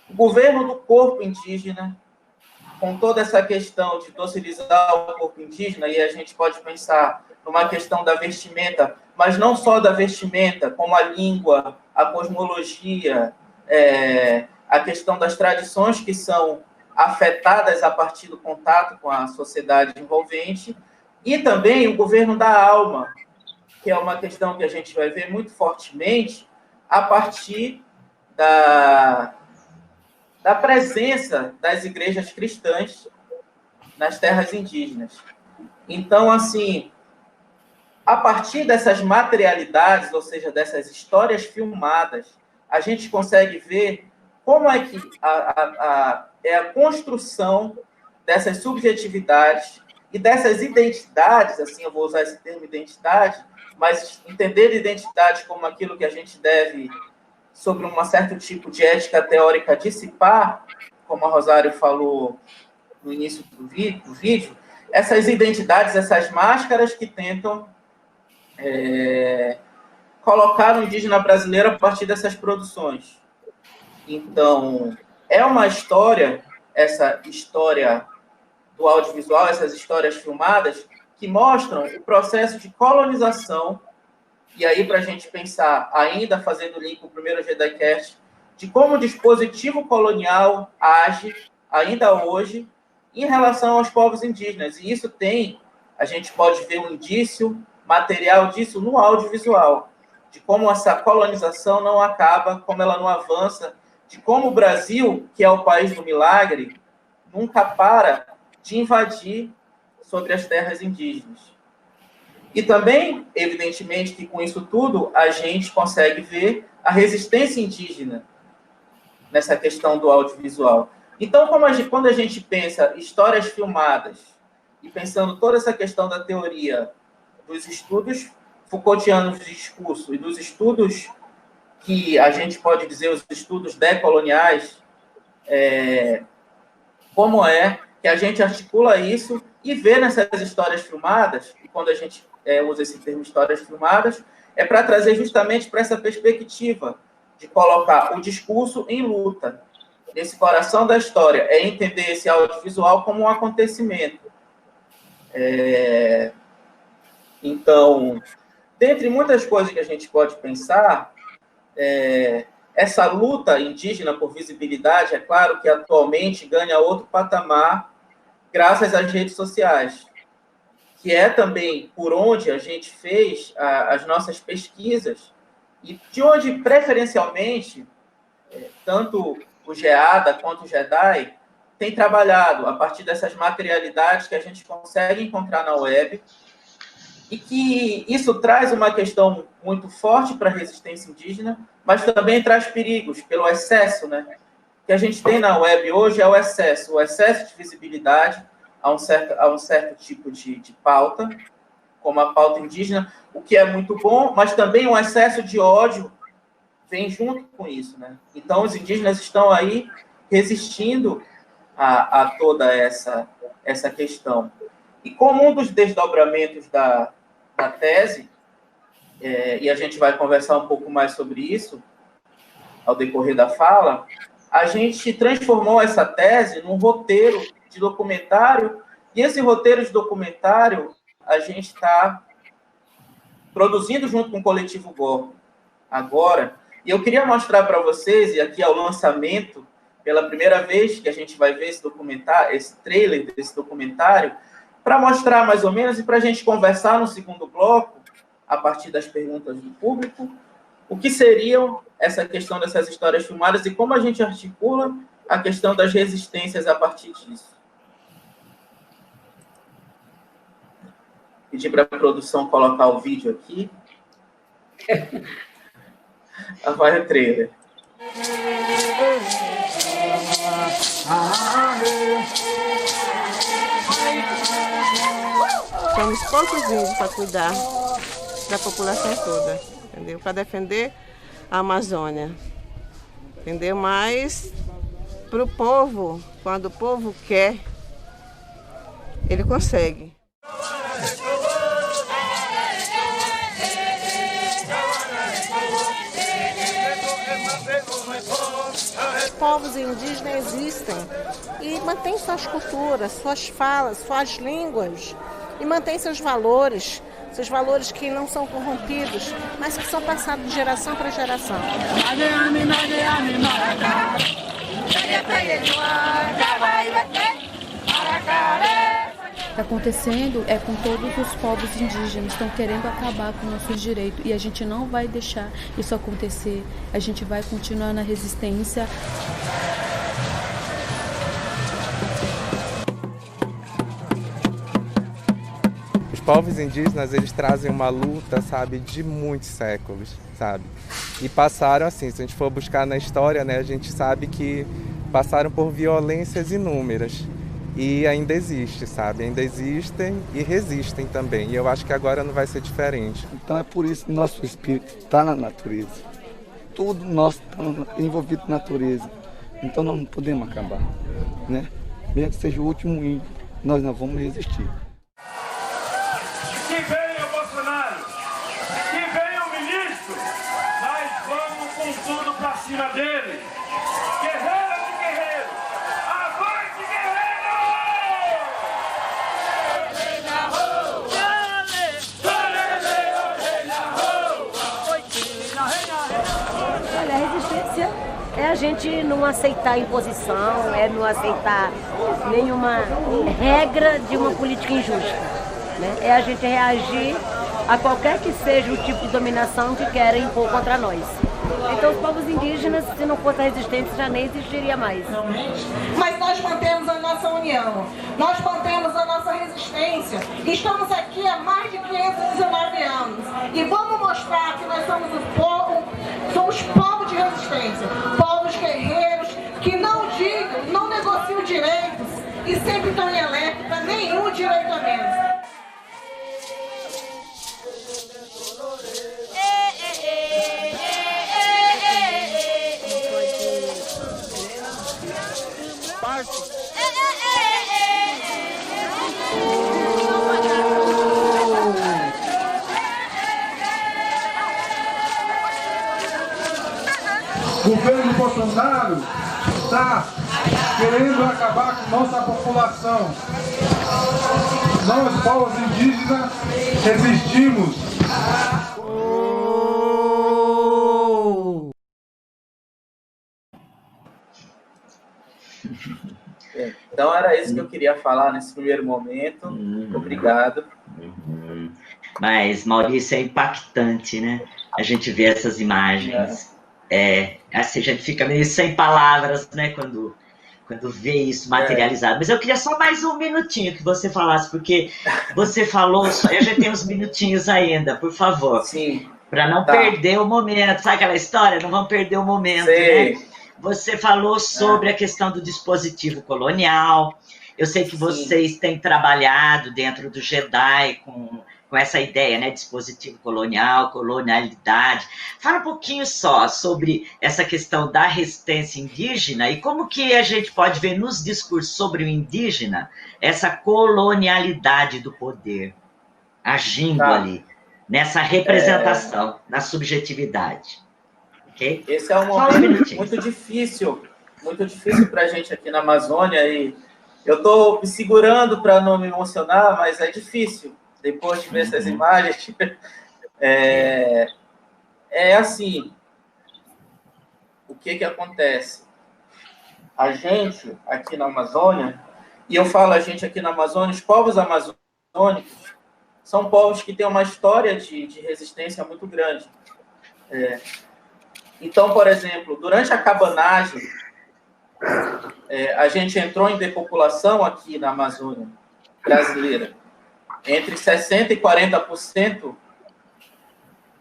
Speaker 1: o governo do corpo indígena, com toda essa questão de docilizar o corpo indígena, e a gente pode pensar numa questão da vestimenta, mas não só da vestimenta, como a língua, a cosmologia, a questão das tradições que são afetadas a partir do contato com a sociedade envolvente, e também o governo da alma, que é uma questão que a gente vai ver muito fortemente a partir da presença das igrejas cristãs nas terras indígenas. Então, assim, a partir dessas materialidades, ou seja, dessas histórias filmadas, a gente consegue ver como é que é a construção dessas subjetividades e dessas identidades, assim, eu vou usar esse termo identidade, mas entender identidade como aquilo que a gente deve, sobre um certo tipo de ética teórica, dissipar, como a Rosário falou no início do vídeo, essas identidades, essas máscaras que tentam colocar o indígena brasileiro a partir dessas produções. Então, é uma história, essa história do audiovisual, essas histórias filmadas, que mostram o processo de colonização, e aí para a gente pensar, ainda fazendo link com o primeiro JediCast, de como o dispositivo colonial age, ainda hoje, em relação aos povos indígenas. E isso a gente pode ver um indício material disso no audiovisual, de como essa colonização não acaba, como ela não avança, de como o Brasil, que é o país do milagre, nunca para de invadir sobre as terras indígenas. E também, evidentemente, que com isso tudo, a gente consegue ver a resistência indígena nessa questão do audiovisual. Então, quando a gente pensa histórias filmadas, e pensando toda essa questão da teoria dos estudos Foucaultianos de discurso e dos estudos que a gente pode dizer os estudos decoloniais, como é que a gente articula isso e vê nessas histórias filmadas, e quando a gente usa esse termo histórias filmadas, é para trazer justamente para essa perspectiva de colocar o discurso em luta, nesse coração da história, é entender esse audiovisual como um acontecimento. Então, dentre muitas coisas que a gente pode pensar, essa luta indígena por visibilidade, é claro que atualmente ganha outro patamar graças às redes sociais, que é também por onde a gente fez as nossas pesquisas e de onde, preferencialmente, tanto o GEADA quanto o GEDAI tem trabalhado a partir dessas materialidades que a gente consegue encontrar na web, e que isso traz uma questão muito forte para a resistência indígena, mas também traz perigos pelo excesso, né? Que a gente tem na web hoje é o excesso de visibilidade a um certo tipo de pauta, como a pauta indígena, o que é muito bom, mas também um excesso de ódio vem junto com isso, né? Então, os indígenas estão aí resistindo a toda essa questão. E como um dos desdobramentos da tese, e a gente vai conversar um pouco mais sobre isso ao decorrer da fala, a gente transformou essa tese num roteiro de documentário, e esse roteiro de documentário a gente está produzindo junto com o Coletivo GOR agora, e eu queria mostrar para vocês, e aqui é o lançamento, pela primeira vez que a gente vai ver esse documentário, esse trailer desse documentário, para mostrar mais ou menos, e para a gente conversar no segundo bloco, a partir das perguntas do público, o que seriam essa questão dessas histórias filmadas e como a gente articula a questão das resistências a partir disso. Pedir para a produção colocar o vídeo aqui. Vai o trailer.
Speaker 5: Somos poucos índios para cuidar da população toda, entendeu? Para defender a Amazônia, entendeu? Mas para o povo, quando o povo quer, ele consegue.
Speaker 6: Os povos indígenas existem e mantêm suas culturas, suas falas, suas línguas e mantêm seus valores que não são corrompidos, mas que são passados de geração para geração.
Speaker 7: Está acontecendo com todos os povos indígenas, estão querendo acabar com nossos direitos e a gente não vai deixar isso acontecer, a gente vai continuar na resistência.
Speaker 8: Os povos indígenas, eles trazem uma luta, sabe, de muitos séculos, sabe? E passaram assim, se a gente for buscar na história, né, a gente sabe que passaram por violências inúmeras. E ainda existe, sabe? Ainda existem e resistem também. E eu acho que agora não vai ser diferente.
Speaker 9: Então é por isso que nosso espírito está na natureza. Tudo nosso está envolvido na natureza. Então nós não podemos acabar, né? Mesmo que seja o último índio, nós não vamos resistir.
Speaker 10: Que venha o Bolsonaro, que venha o ministro, nós vamos com tudo para cima dele. Guerreiras e guerreiros, avante guerreiro!
Speaker 11: Olha, a resistência é a gente não aceitar imposição, é não aceitar nenhuma regra de uma política injusta. Né? É a gente reagir a qualquer que seja o tipo de dominação que querem impor contra nós. Então os povos indígenas, se não fosse a resistência, já nem existiria mais.
Speaker 6: Mas nós mantemos a nossa união, nós mantemos a nossa resistência. Estamos aqui há mais de 519 anos e vamos mostrar que nós somos somos povos de resistência, povos guerreiros que não digam, não negociam direitos e sempre estão em alerta para nenhum direito a menos.
Speaker 10: O governo Bolsonaro está querendo acabar com nossa população. Nós, povos indígenas, resistimos.
Speaker 1: Então, era isso que eu queria falar nesse primeiro momento. Obrigado.
Speaker 3: Mas, Maurício, é impactante, né? A gente vê essas imagens. Assim, a gente fica meio sem palavras, né? Quando vê isso materializado. Mas eu queria só mais um minutinho que você falasse, porque você falou, a gente tem uns minutinhos ainda, por favor.
Speaker 1: Sim.
Speaker 3: Para não perder o momento. Sabe aquela história? Não vamos perder o momento, né? Você falou sobre a questão do dispositivo colonial. Eu sei que vocês têm trabalhado dentro do JEDI com essa ideia, né? Dispositivo colonial, colonialidade. Fala um pouquinho só sobre essa questão da resistência indígena e como que a gente pode ver nos discursos sobre o indígena essa colonialidade do poder agindo ali, nessa representação, na subjetividade. Okay?
Speaker 1: Esse é um momento muito difícil para a gente aqui na Amazônia, e eu estou me segurando para não me emocionar, mas é difícil, depois de ver essas imagens. Assim, o que acontece? A gente aqui na Amazônia, e eu falo a gente aqui na Amazônia, os povos amazônicos são povos que têm uma história de resistência muito grande. Então, por exemplo, durante a cabanagem, a gente entrou em depopulação aqui na Amazônia brasileira. Entre 60% e 40%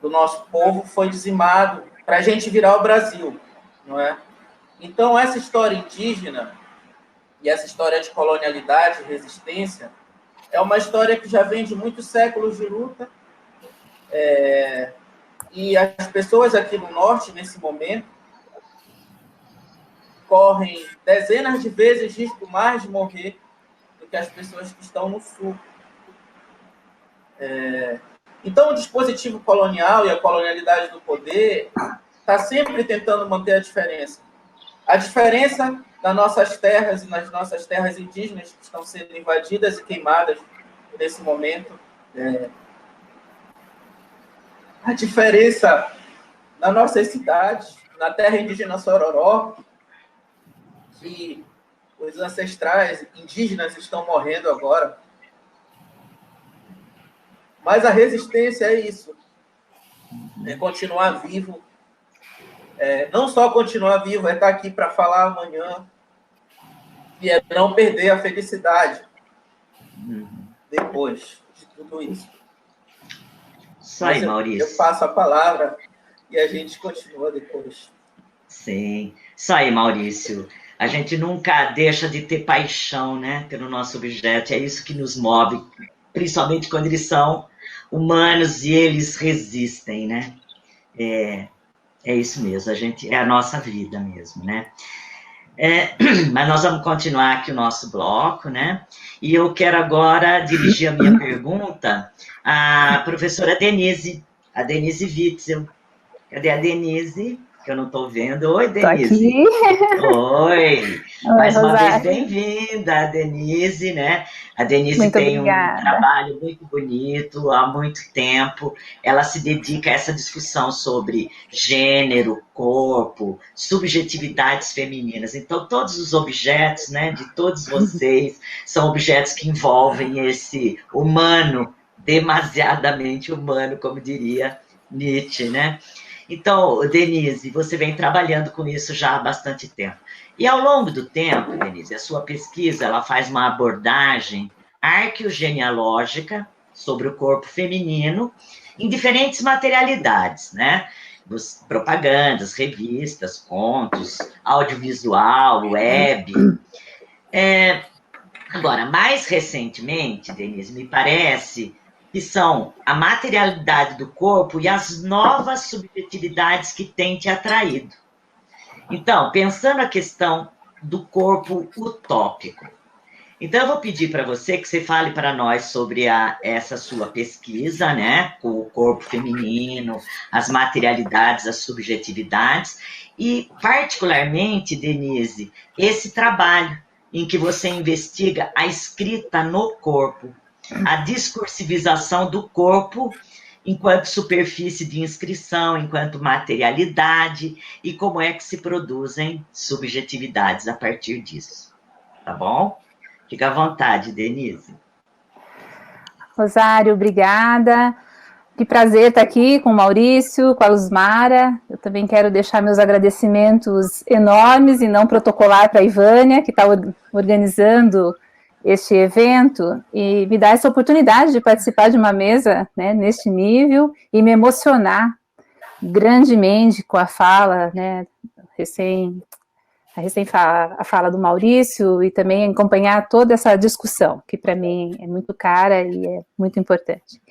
Speaker 1: do nosso povo foi dizimado para a gente virar o Brasil, não é? Então, essa história indígena e essa história de colonialidade e resistência é uma história que já vem de muitos séculos de luta, e as pessoas aqui no Norte, nesse momento, correm dezenas de vezes risco mais de morrer do que as pessoas que estão no Sul. Então, o dispositivo colonial e a colonialidade do poder está sempre tentando manter a diferença. A diferença nas nossas terras e nas nossas terras indígenas que estão sendo invadidas e queimadas nesse momento. A diferença nas nossas cidades, na terra indígena Sororó, que os ancestrais indígenas estão morrendo agora. Mas a resistência é isso. É continuar vivo. Não só continuar vivo, é estar aqui para falar amanhã. E é não perder a felicidade depois de tudo isso.
Speaker 3: Isso aí, Maurício.
Speaker 1: Eu passo a palavra e a gente continua depois.
Speaker 3: Sim. Isso aí, Maurício. A gente nunca deixa de ter paixão, né, pelo nosso objeto. É isso que nos move, principalmente quando eles são humanos e eles resistem, né? É isso mesmo, é a nossa vida mesmo, né? Mas nós vamos continuar aqui o nosso bloco, né? E eu quero agora dirigir a minha pergunta à professora Denise, a Denise Witzel. Cadê a Denise? Que eu não estou vendo. Oi, Denise.
Speaker 12: Tô aqui.
Speaker 3: Oi. Mais uma vez, bem-vinda, Denise, né? A Denise
Speaker 12: muito
Speaker 3: tem
Speaker 12: obrigada.
Speaker 3: Um trabalho muito bonito há muito tempo. Ela se dedica a essa discussão sobre gênero, corpo, subjetividades femininas. Então, todos os objetos, né, de todos vocês, são objetos que envolvem esse humano, demasiadamente humano, como diria Nietzsche, né? Então, Denise, você vem trabalhando com isso já há bastante tempo. E ao longo do tempo, Denise, a sua pesquisa ela faz uma abordagem arqueogenealógica sobre o corpo feminino em diferentes materialidades, né? Propagandas, revistas, contos, audiovisual, web. Agora, mais recentemente, Denise, me parece que são a materialidade do corpo e as novas subjetividades que tem te atraído. Então, pensando a questão do corpo utópico. Então, eu vou pedir para você que você fale para nós sobre essa sua pesquisa, né, com o corpo feminino, as materialidades, as subjetividades, e, particularmente, Denise, esse trabalho em que você investiga a escrita no corpo, a discursivização do corpo enquanto superfície de inscrição, enquanto materialidade, e como é que se produzem subjetividades a partir disso. Tá bom? Fica à vontade, Denise.
Speaker 12: Rosário, obrigada. Que prazer estar aqui com o Maurício, com a Luzmara. Eu também quero deixar meus agradecimentos enormes e não protocolar para a Ivânia, que está organizando este evento, e me dar essa oportunidade de participar de uma mesa, né, neste nível, e me emocionar grandemente com a fala, né, a fala do Maurício, e também acompanhar toda essa discussão, que para mim é muito cara e é muito importante.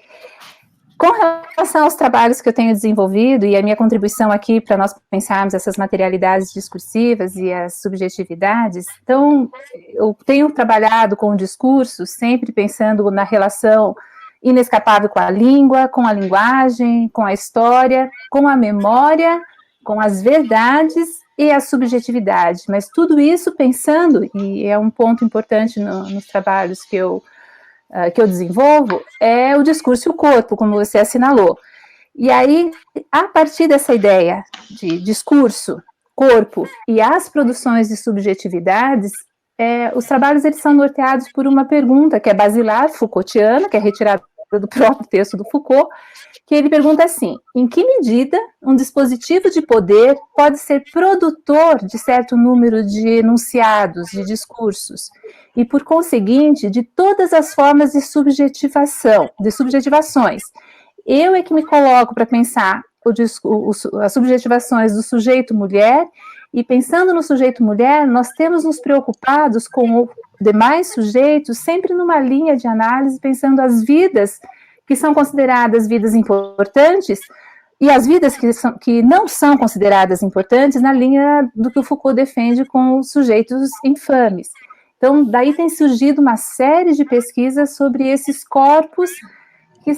Speaker 12: Com relação aos trabalhos que eu tenho desenvolvido e a minha contribuição aqui para nós pensarmos essas materialidades discursivas e as subjetividades, então eu tenho trabalhado com o discurso sempre pensando na relação inescapável com a língua, com a linguagem, com a história, com a memória, com as verdades e a subjetividade, mas tudo isso pensando, e é um ponto importante nos trabalhos que eu desenvolvo, é o discurso e o corpo, como você assinalou. E aí, a partir dessa ideia de discurso, corpo e as produções de subjetividades, os trabalhos eles são norteados por uma pergunta que é basilar, Foucaultiana, que é retirada do próprio texto do Foucault, que ele pergunta assim: em que medida um dispositivo de poder pode ser produtor de certo número de enunciados, de discursos, e, por conseguinte, de todas as formas de subjetivação, de subjetivações. Eu é que me coloco para pensar as subjetivações do sujeito mulher, e pensando no sujeito mulher, nós temos nos preocupados com os demais sujeitos, sempre numa linha de análise, pensando as vidas que são consideradas vidas importantes, e as vidas que não são consideradas importantes, na linha do que o Foucault defende com os sujeitos infames. Então, daí tem surgido uma série de pesquisas sobre esses corpos que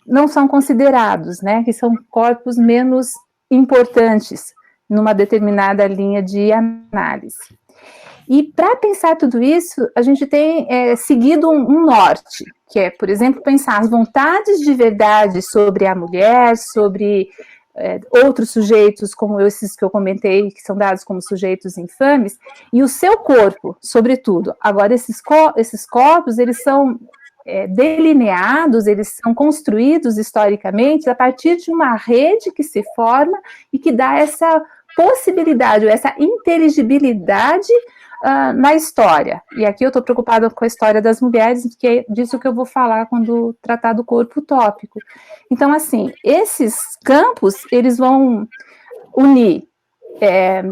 Speaker 12: não são considerados, né, que são corpos menos importantes numa determinada linha de análise. E para pensar tudo isso, a gente tem seguido um norte, que é, por exemplo, pensar as vontades de verdade sobre a mulher, sobre outros sujeitos, como esses que eu comentei, que são dados como sujeitos infames, e o seu corpo, sobretudo. Agora, esses corpos, eles são delineados, eles são construídos historicamente a partir de uma rede que se forma e que dá essa possibilidade, essa inteligibilidade na história. E aqui eu estou preocupada com a história das mulheres, que é disso que eu vou falar quando tratar do corpo utópico. Então, assim, esses campos, eles vão unir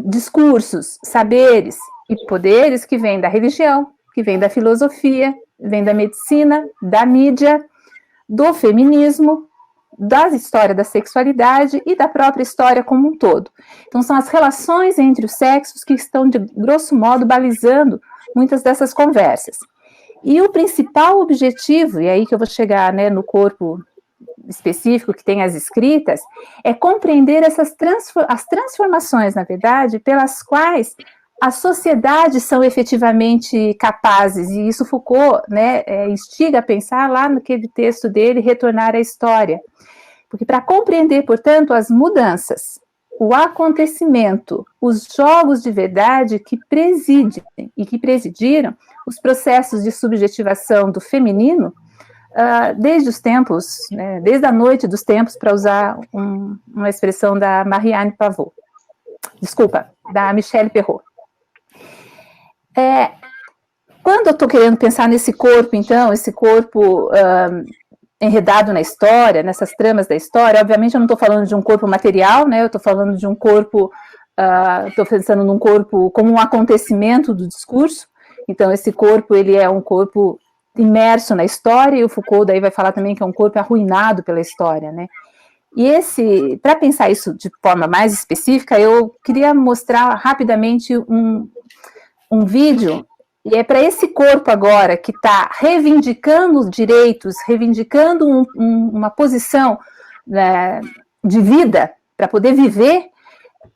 Speaker 12: discursos, saberes e poderes que vêm da religião, que vêm da filosofia, vêm da medicina, da mídia, do feminismo, da história da sexualidade e da própria história como um todo. Então, são as relações entre os sexos que estão, de grosso modo, balizando muitas dessas conversas. E o principal objetivo, e aí que eu vou chegar, né, no corpo específico que tem as escritas, é compreender as transformações, na verdade, pelas quais as sociedades são efetivamente capazes, e isso Foucault, né, instiga a pensar lá naquele texto dele, Retornar à História. Porque para compreender, portanto, as mudanças, o acontecimento, os jogos de verdade que presidem e que presidiram os processos de subjetivação do feminino, desde os tempos, né, desde a noite dos tempos, para usar uma expressão da Marianne Pavot. Desculpa, da Michelle Perrault. Quando eu estou querendo pensar nesse corpo, então, esse corpo enredado na história, nessas tramas da história, obviamente eu não estou falando de um corpo material, né, eu estou falando de um corpo, estou pensando num corpo como um acontecimento do discurso. Então esse corpo, ele é um corpo imerso na história, e o Foucault daí vai falar também que é um corpo arruinado pela história, né. E para pensar isso de forma mais específica, eu queria mostrar rapidamente um vídeo. E é para esse corpo agora, que está reivindicando direitos, reivindicando uma posição, né, de vida, para poder viver,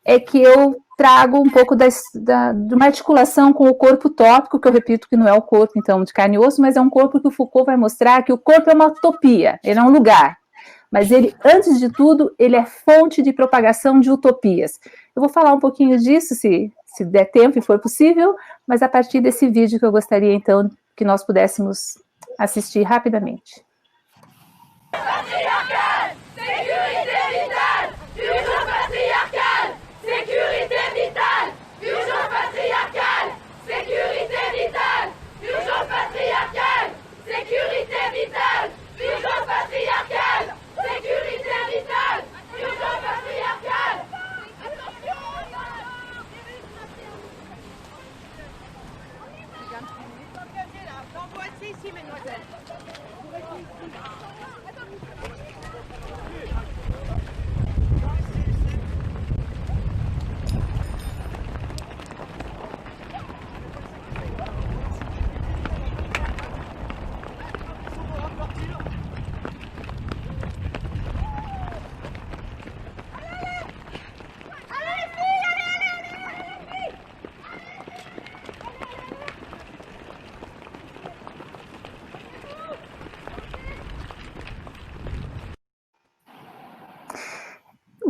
Speaker 12: é que eu trago um pouco de uma articulação com o corpo utópico, que eu repito que não é o corpo, então, de carne e osso, mas é um corpo que o Foucault vai mostrar que o corpo é uma utopia, ele é um lugar. mas ele, antes de tudo, ele é fonte de propagação de utopias. Eu vou falar um pouquinho disso, se der tempo e for possível, mas a partir desse vídeo que eu gostaria, então, que nós pudéssemos assistir rapidamente.
Speaker 13: Patriarcal, sécurité vitale, urgence patriarcale, sécurité vitale, urgence patriarcale, sécurité vitale, urgence patriarcale, sécurité vitale, urgence patriarcale, sécurité vitale, urgence patriarcale. Ici, mesdemoiselles.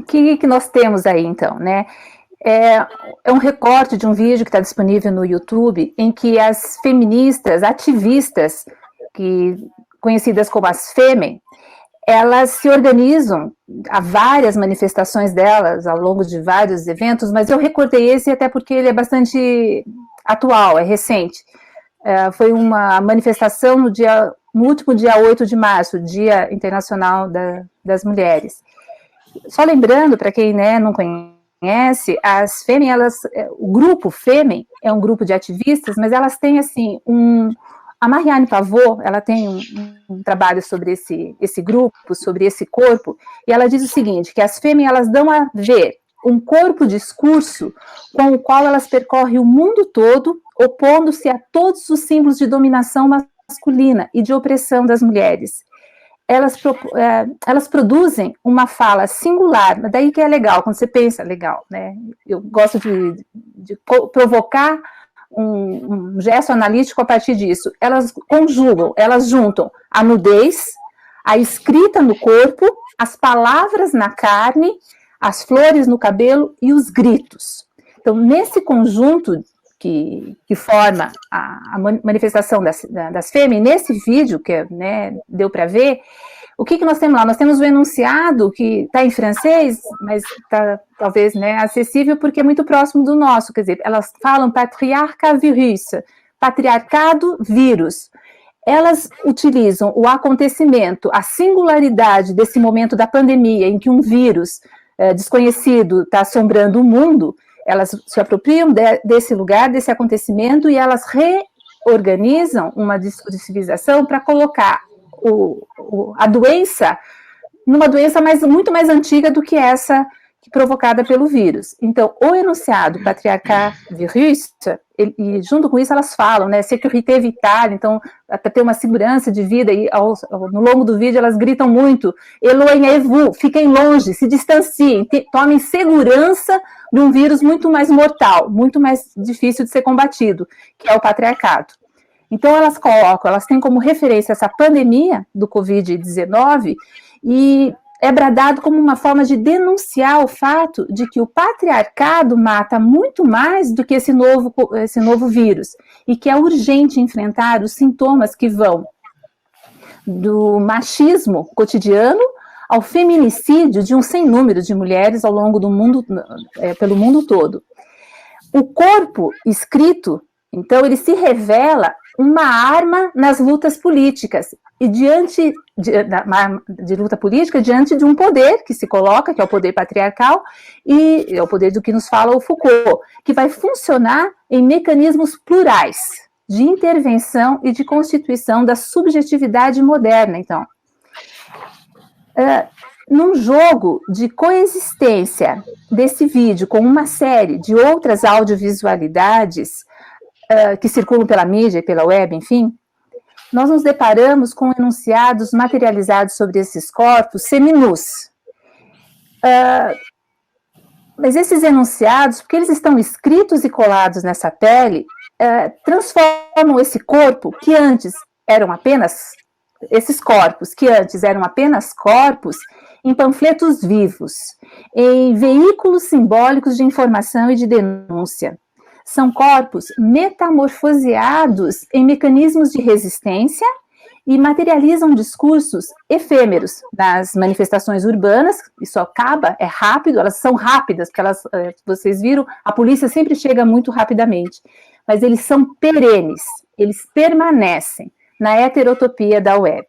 Speaker 12: O que nós temos aí, então, né? É um recorte de um vídeo que está disponível no YouTube, em que as feministas, ativistas, conhecidas como as Fêmen, elas se organizam, há várias manifestações delas ao longo de vários eventos, mas eu recortei esse até porque ele é bastante atual, é recente. Foi uma manifestação no último dia 8 de março, Dia Internacional das Mulheres. Só lembrando, para quem não conhece, as Fêmen, o grupo Fêmen é um grupo de ativistas, mas elas têm, assim, a Marianne Pavot, ela tem um trabalho sobre esse grupo, sobre esse corpo, e ela diz o seguinte, que as Fêmen, elas dão a ver um corpo-discurso com o qual elas percorrem o mundo todo, opondo-se a todos os símbolos de dominação masculina e de opressão das mulheres. Elas produzem uma fala singular, mas daí que é legal, quando você pensa, legal, né? Eu gosto de provocar um gesto analítico a partir disso. Elas conjugam, elas juntam a nudez, a escrita no corpo, as palavras na carne, as flores no cabelo e os gritos. Então, nesse conjunto que forma a manifestação das Fêmen, nesse vídeo que deu para ver, o que nós temos lá? Nós temos o enunciado que está em francês, mas está talvez acessível porque é muito próximo do nosso, quer dizer, elas falam patriarca virus, patriarcado vírus. Elas utilizam o acontecimento, a singularidade desse momento da pandemia em que um vírus desconhecido está assombrando o mundo. Elas se apropriam desse lugar, desse acontecimento, e elas reorganizam uma civilização para colocar a doença numa doença muito mais antiga do que essa provocada pelo vírus. Então, o enunciado patriarcat virus, e junto com isso elas falam, sécurité vitale, então, para ter uma segurança de vida, e no longo do vídeo elas gritam muito, éloignez-vous, fiquem longe, se distanciem, tomem segurança de um vírus muito mais mortal, muito mais difícil de ser combatido, que é o patriarcado. Então, elas têm como referência essa pandemia do Covid-19 e é bradado como uma forma de denunciar o fato de que o patriarcado mata muito mais do que esse novo vírus, e que é urgente enfrentar os sintomas que vão do machismo cotidiano ao feminicídio de um sem número de mulheres ao longo do mundo, pelo mundo todo. O corpo escrito, então, ele se revela uma arma nas lutas políticas, e diante de luta política, diante de um poder que se coloca, que é o poder patriarcal, e é o poder do que nos fala o Foucault, que vai funcionar em mecanismos plurais, de intervenção e de constituição da subjetividade moderna, então. Num jogo de coexistência desse vídeo com uma série de outras audiovisualidades que circulam pela mídia e pela web, enfim, nós nos deparamos com enunciados materializados sobre esses corpos seminus. Mas esses enunciados, porque eles estão escritos e colados nessa pele, transformam esse corpo, que antes eram apenas esses corpos, que antes eram apenas corpos, em panfletos vivos, em veículos simbólicos de informação e de denúncia. São corpos metamorfoseados em mecanismos de resistência e materializam discursos efêmeros nas manifestações urbanas. Isso acaba, é rápido, elas são rápidas, porque elas, vocês viram, a polícia sempre chega muito rapidamente, mas eles são perenes, eles permanecem na heterotopia da web.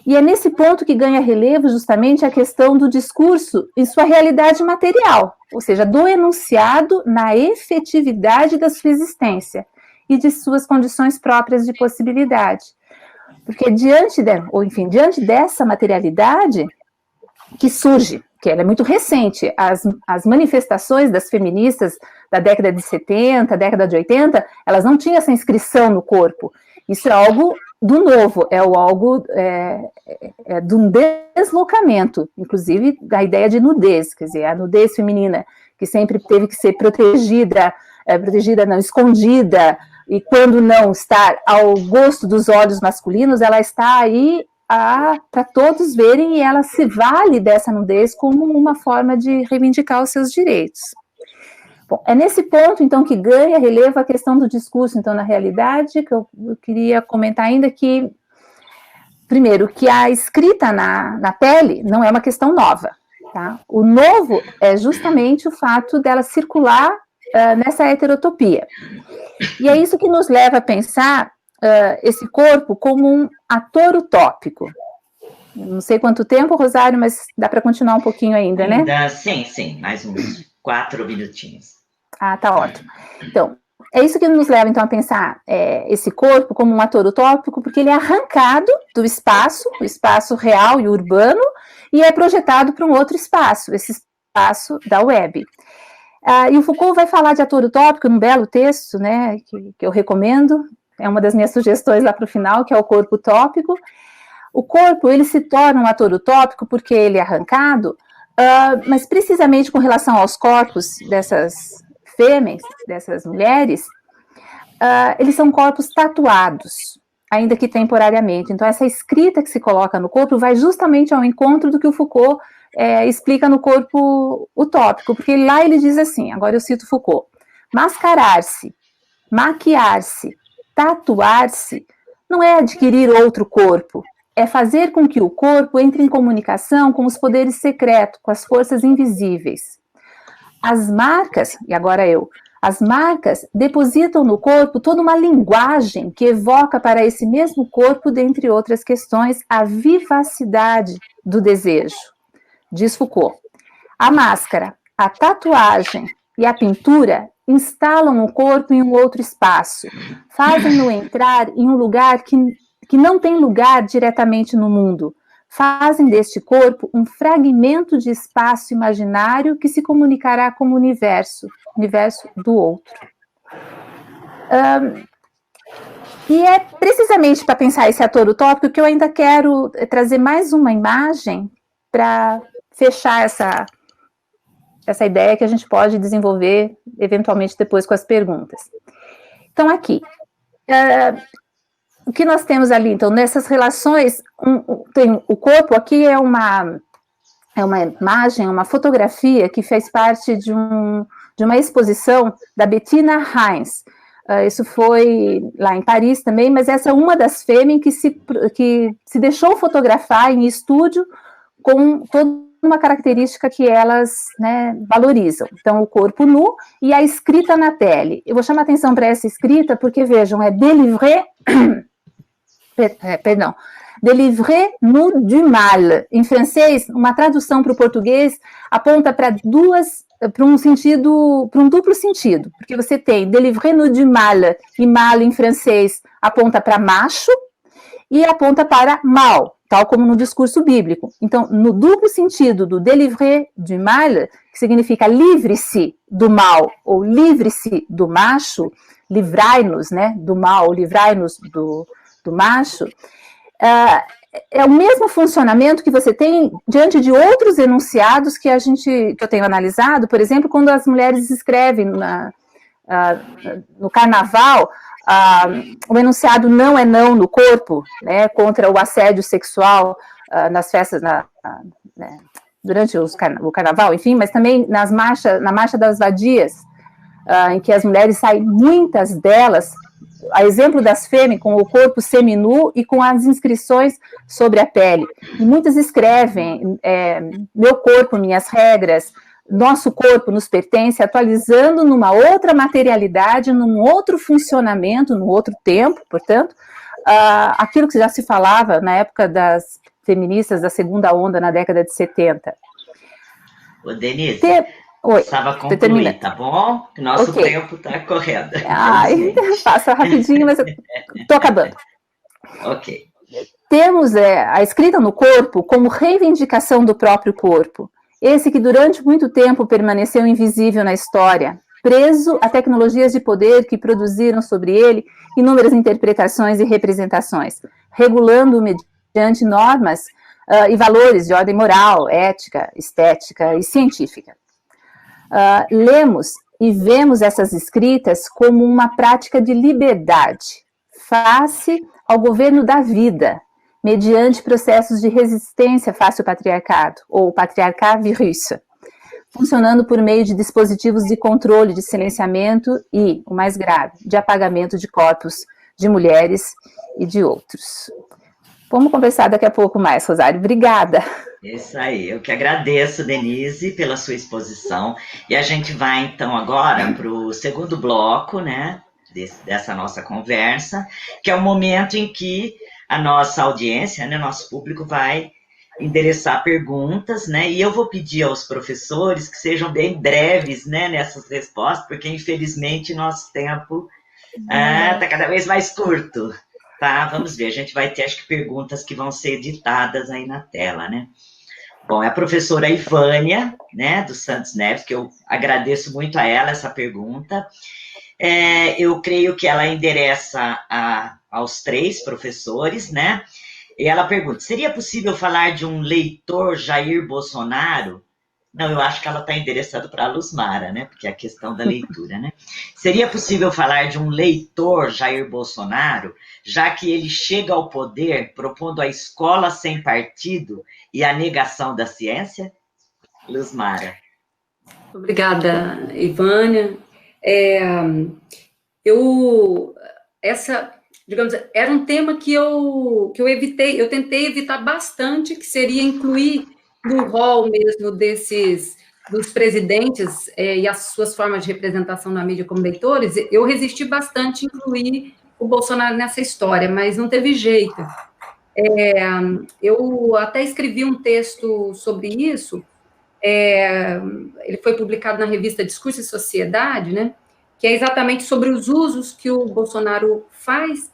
Speaker 12: E é nesse ponto que ganha relevo justamente a questão do discurso em sua realidade material, ou seja, do enunciado na efetividade da sua existência e de suas condições próprias de possibilidade. Porque diante dessa materialidade que surge, que ela é muito recente, as manifestações das feministas da década de 70, década de 80, elas não tinham essa inscrição no corpo. Isso é algo do novo, é algo de um deslocamento, inclusive da ideia de nudez, quer dizer, a nudez feminina, que sempre teve que ser protegida não, escondida, e quando não está ao gosto dos olhos masculinos, ela está aí para todos verem, e ela se vale dessa nudez como uma forma de reivindicar os seus direitos. Bom, é nesse ponto, então, que ganha relevo a questão do discurso, então, na realidade, que eu queria comentar ainda que, primeiro, que a escrita na pele não é uma questão nova, tá? O novo é justamente o fato dela circular nessa heterotopia. E é isso que nos leva a pensar esse corpo como um ator utópico. Não sei quanto tempo, Rosário, mas dá para continuar um pouquinho ainda, né?
Speaker 3: Sim, mais uns 4 minutinhos.
Speaker 12: Ah, tá ótimo. Então, é isso que nos leva, então, a pensar esse corpo como um ator utópico, porque ele é arrancado do espaço, o espaço real e urbano, e é projetado para um outro espaço, esse espaço da web. E o Foucault vai falar de ator utópico num belo texto, né, que eu recomendo, é uma das minhas sugestões lá para o final, que é o corpo utópico. O corpo, ele se torna um ator utópico porque ele é arrancado, mas precisamente com relação aos corpos dessas fêmeas, dessas mulheres, eles são corpos tatuados, ainda que temporariamente. Então, essa escrita que se coloca no corpo vai justamente ao encontro do que o Foucault explica no corpo utópico, porque lá ele diz assim, agora eu cito Foucault: mascarar-se, maquiar-se, tatuar-se não é adquirir outro corpo, é fazer com que o corpo entre em comunicação com os poderes secretos, com as forças invisíveis. As marcas, e agora as marcas depositam no corpo toda uma linguagem que evoca para esse mesmo corpo, dentre outras questões, a vivacidade do desejo. Diz Foucault: a máscara, a tatuagem e a pintura instalam o corpo em um outro espaço, fazem-no entrar em um lugar que não tem lugar diretamente no mundo, fazem deste corpo um fragmento de espaço imaginário que se comunicará com o universo do outro. E é precisamente para pensar esse ator utópico que eu ainda quero trazer mais uma imagem para fechar essa ideia que a gente pode desenvolver eventualmente depois com as perguntas. Então, aqui, o que nós temos ali, então, nessas relações, tem o corpo aqui é uma imagem, uma fotografia que fez parte de uma exposição da Bettina Heinz. Isso foi lá em Paris também, mas essa é uma das fêmeas que se deixou fotografar em estúdio com toda uma característica que elas, né, valorizam. Então, o corpo nu e a escrita na pele. Eu vou chamar atenção para essa escrita porque, vejam, é délivré nu du mal. Em francês, uma tradução para o português aponta para um duplo sentido, porque você tem délivré nu du mal, e mal em francês aponta para macho e aponta para mal, tal como no discurso bíblico. Então, no duplo sentido do délivré du mal, que significa livre-se do mal ou livre-se do macho, livrai-nos, né, do mal, livrai-nos do macho, é o mesmo funcionamento que você tem diante de outros enunciados que eu tenho analisado, por exemplo, quando as mulheres escrevem no carnaval O enunciado não é não no corpo, né, contra o assédio sexual nas festas, né, durante o carnaval, enfim, mas também na Marcha das Vadias, em que as mulheres saem, muitas delas, a exemplo das fêmeas, com o corpo seminu e com as inscrições sobre a pele. E muitas escrevem, meu corpo, minhas regras, nosso corpo nos pertence, atualizando numa outra materialidade, num outro funcionamento, num outro tempo, portanto, aquilo que já se falava na época das feministas da segunda onda, na década de 70.
Speaker 3: Ô, Denise,
Speaker 12: Oi,
Speaker 3: precisava concluir, tá bom? Nosso tempo está correndo.
Speaker 12: Ai, passa rapidinho, mas estou acabando.
Speaker 3: Ok.
Speaker 12: Temos a escrita no corpo como reivindicação do próprio corpo. Esse que durante muito tempo permaneceu invisível na história, preso a tecnologias de poder que produziram sobre ele inúmeras interpretações e representações, regulando-o mediante normas e valores de ordem moral, ética, estética e científica. Lemos e vemos essas escritas como uma prática de liberdade, face ao governo da vida, mediante processos de resistência face ao patriarcado, ou patriarcat virus, funcionando por meio de dispositivos de controle, de silenciamento e, o mais grave, de apagamento de corpos de mulheres e de outros. Vamos conversar daqui a pouco mais, Rosário. Obrigada.
Speaker 3: Isso aí, eu que agradeço, Denise, pela sua exposição. E a gente vai, então, agora para o segundo bloco, né, dessa nossa conversa, que é o momento em que a nossa audiência, né, nosso público vai endereçar perguntas, né, e eu vou pedir aos professores que sejam bem breves, né, nessas respostas, porque, infelizmente, nosso tempo está cada vez mais curto, tá? Vamos ver, a gente vai ter, acho que, perguntas que vão ser editadas aí na tela, né? Bom, é a professora Ivânia, né, dos Santos Neves, que eu agradeço muito a ela essa pergunta. Eu creio que ela endereça aos três professores, né? E ela pergunta, seria possível falar de um leitor Jair Bolsonaro? Não, eu acho que ela está endereçando para a Luzmara, né? Porque é a questão da leitura, né? Seria possível falar de um leitor Jair Bolsonaro, já que ele chega ao poder propondo a escola sem partido e a negação da ciência? Luzmara.
Speaker 4: Obrigada, Ivânia. Digamos, era um tema que eu evitei, eu tentei evitar bastante, que seria incluir no rol mesmo dos presidentes e as suas formas de representação na mídia como leitores. Eu resisti bastante a incluir o Bolsonaro nessa história, mas não teve jeito. Eu até escrevi um texto sobre isso, ele foi publicado na revista Discurso e Sociedade, né, que é exatamente sobre os usos que o Bolsonaro faz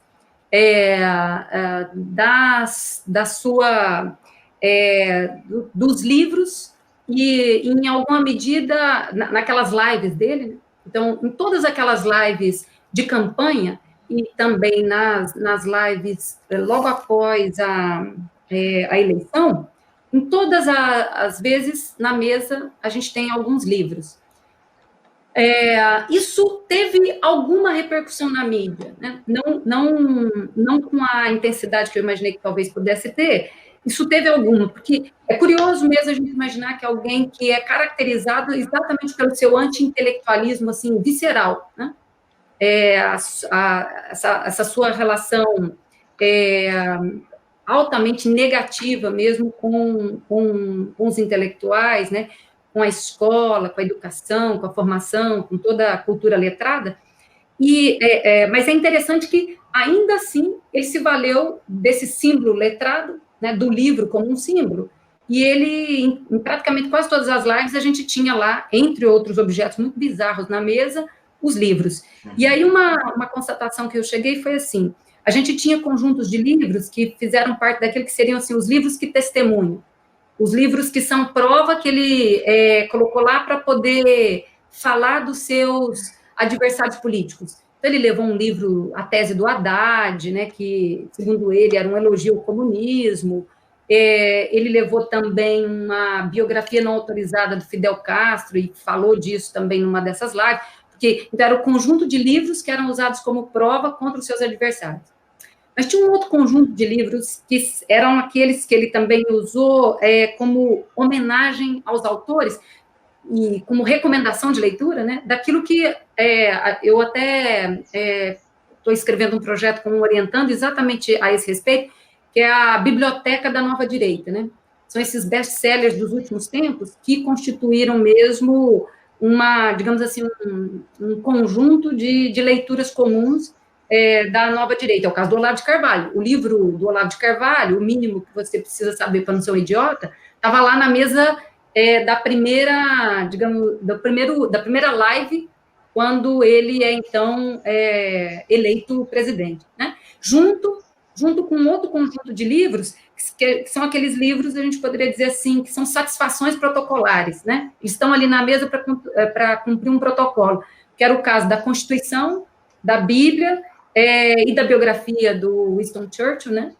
Speaker 4: dos livros e, em alguma medida, naquelas lives dele, né? Então, em todas aquelas lives de campanha e também nas lives logo após a eleição, em todas as vezes, na mesa, a gente tem alguns livros. Isso teve alguma repercussão na mídia, né? Não com a intensidade que eu imaginei que talvez pudesse ter. Isso teve alguma, porque é curioso mesmo a gente imaginar que alguém que é caracterizado exatamente pelo seu anti-intelectualismo, assim, visceral, né? Essa sua relação altamente negativa mesmo com os intelectuais, né? Com a escola, com a educação, com a formação, com toda a cultura letrada, mas é interessante que, ainda assim, ele se valeu desse símbolo letrado, né, do livro como um símbolo, e ele, em praticamente quase todas as lives, a gente tinha lá, entre outros objetos muito bizarros na mesa, os livros. E aí uma constatação que eu cheguei foi assim, a gente tinha conjuntos de livros que fizeram parte daquilo que seriam assim, os livros que testemunham, os livros que são prova que ele colocou lá para poder falar dos seus adversários políticos. Então, ele levou um livro, a tese do Haddad, né, que, segundo ele, era um elogio ao comunismo. Ele levou também uma biografia não autorizada do Fidel Castro e falou disso também numa dessas lives, Então, era o conjunto de livros que eram usados como prova contra os seus adversários. Mas tinha um outro conjunto de livros que eram aqueles que ele também usou como homenagem aos autores e como recomendação de leitura, né, daquilo que eu até estou escrevendo um projeto com um orientando exatamente a esse respeito, que é a Biblioteca da Nova Direita, né? São esses best-sellers dos últimos tempos que constituíram mesmo digamos assim, um conjunto de leituras comuns da Nova Direita. É o caso do Olavo de Carvalho. O livro do Olavo de Carvalho, o mínimo que você precisa saber para não ser um idiota, estava lá na mesa da primeira, digamos, da primeira live, quando ele então eleito presidente, né? Junto com outro conjunto de livros, que são aqueles livros, a gente poderia dizer assim, que são satisfações protocolares, né? Estão ali na mesa para cumprir um protocolo, que era o caso da Constituição, da Bíblia e da biografia do Winston Churchill, né?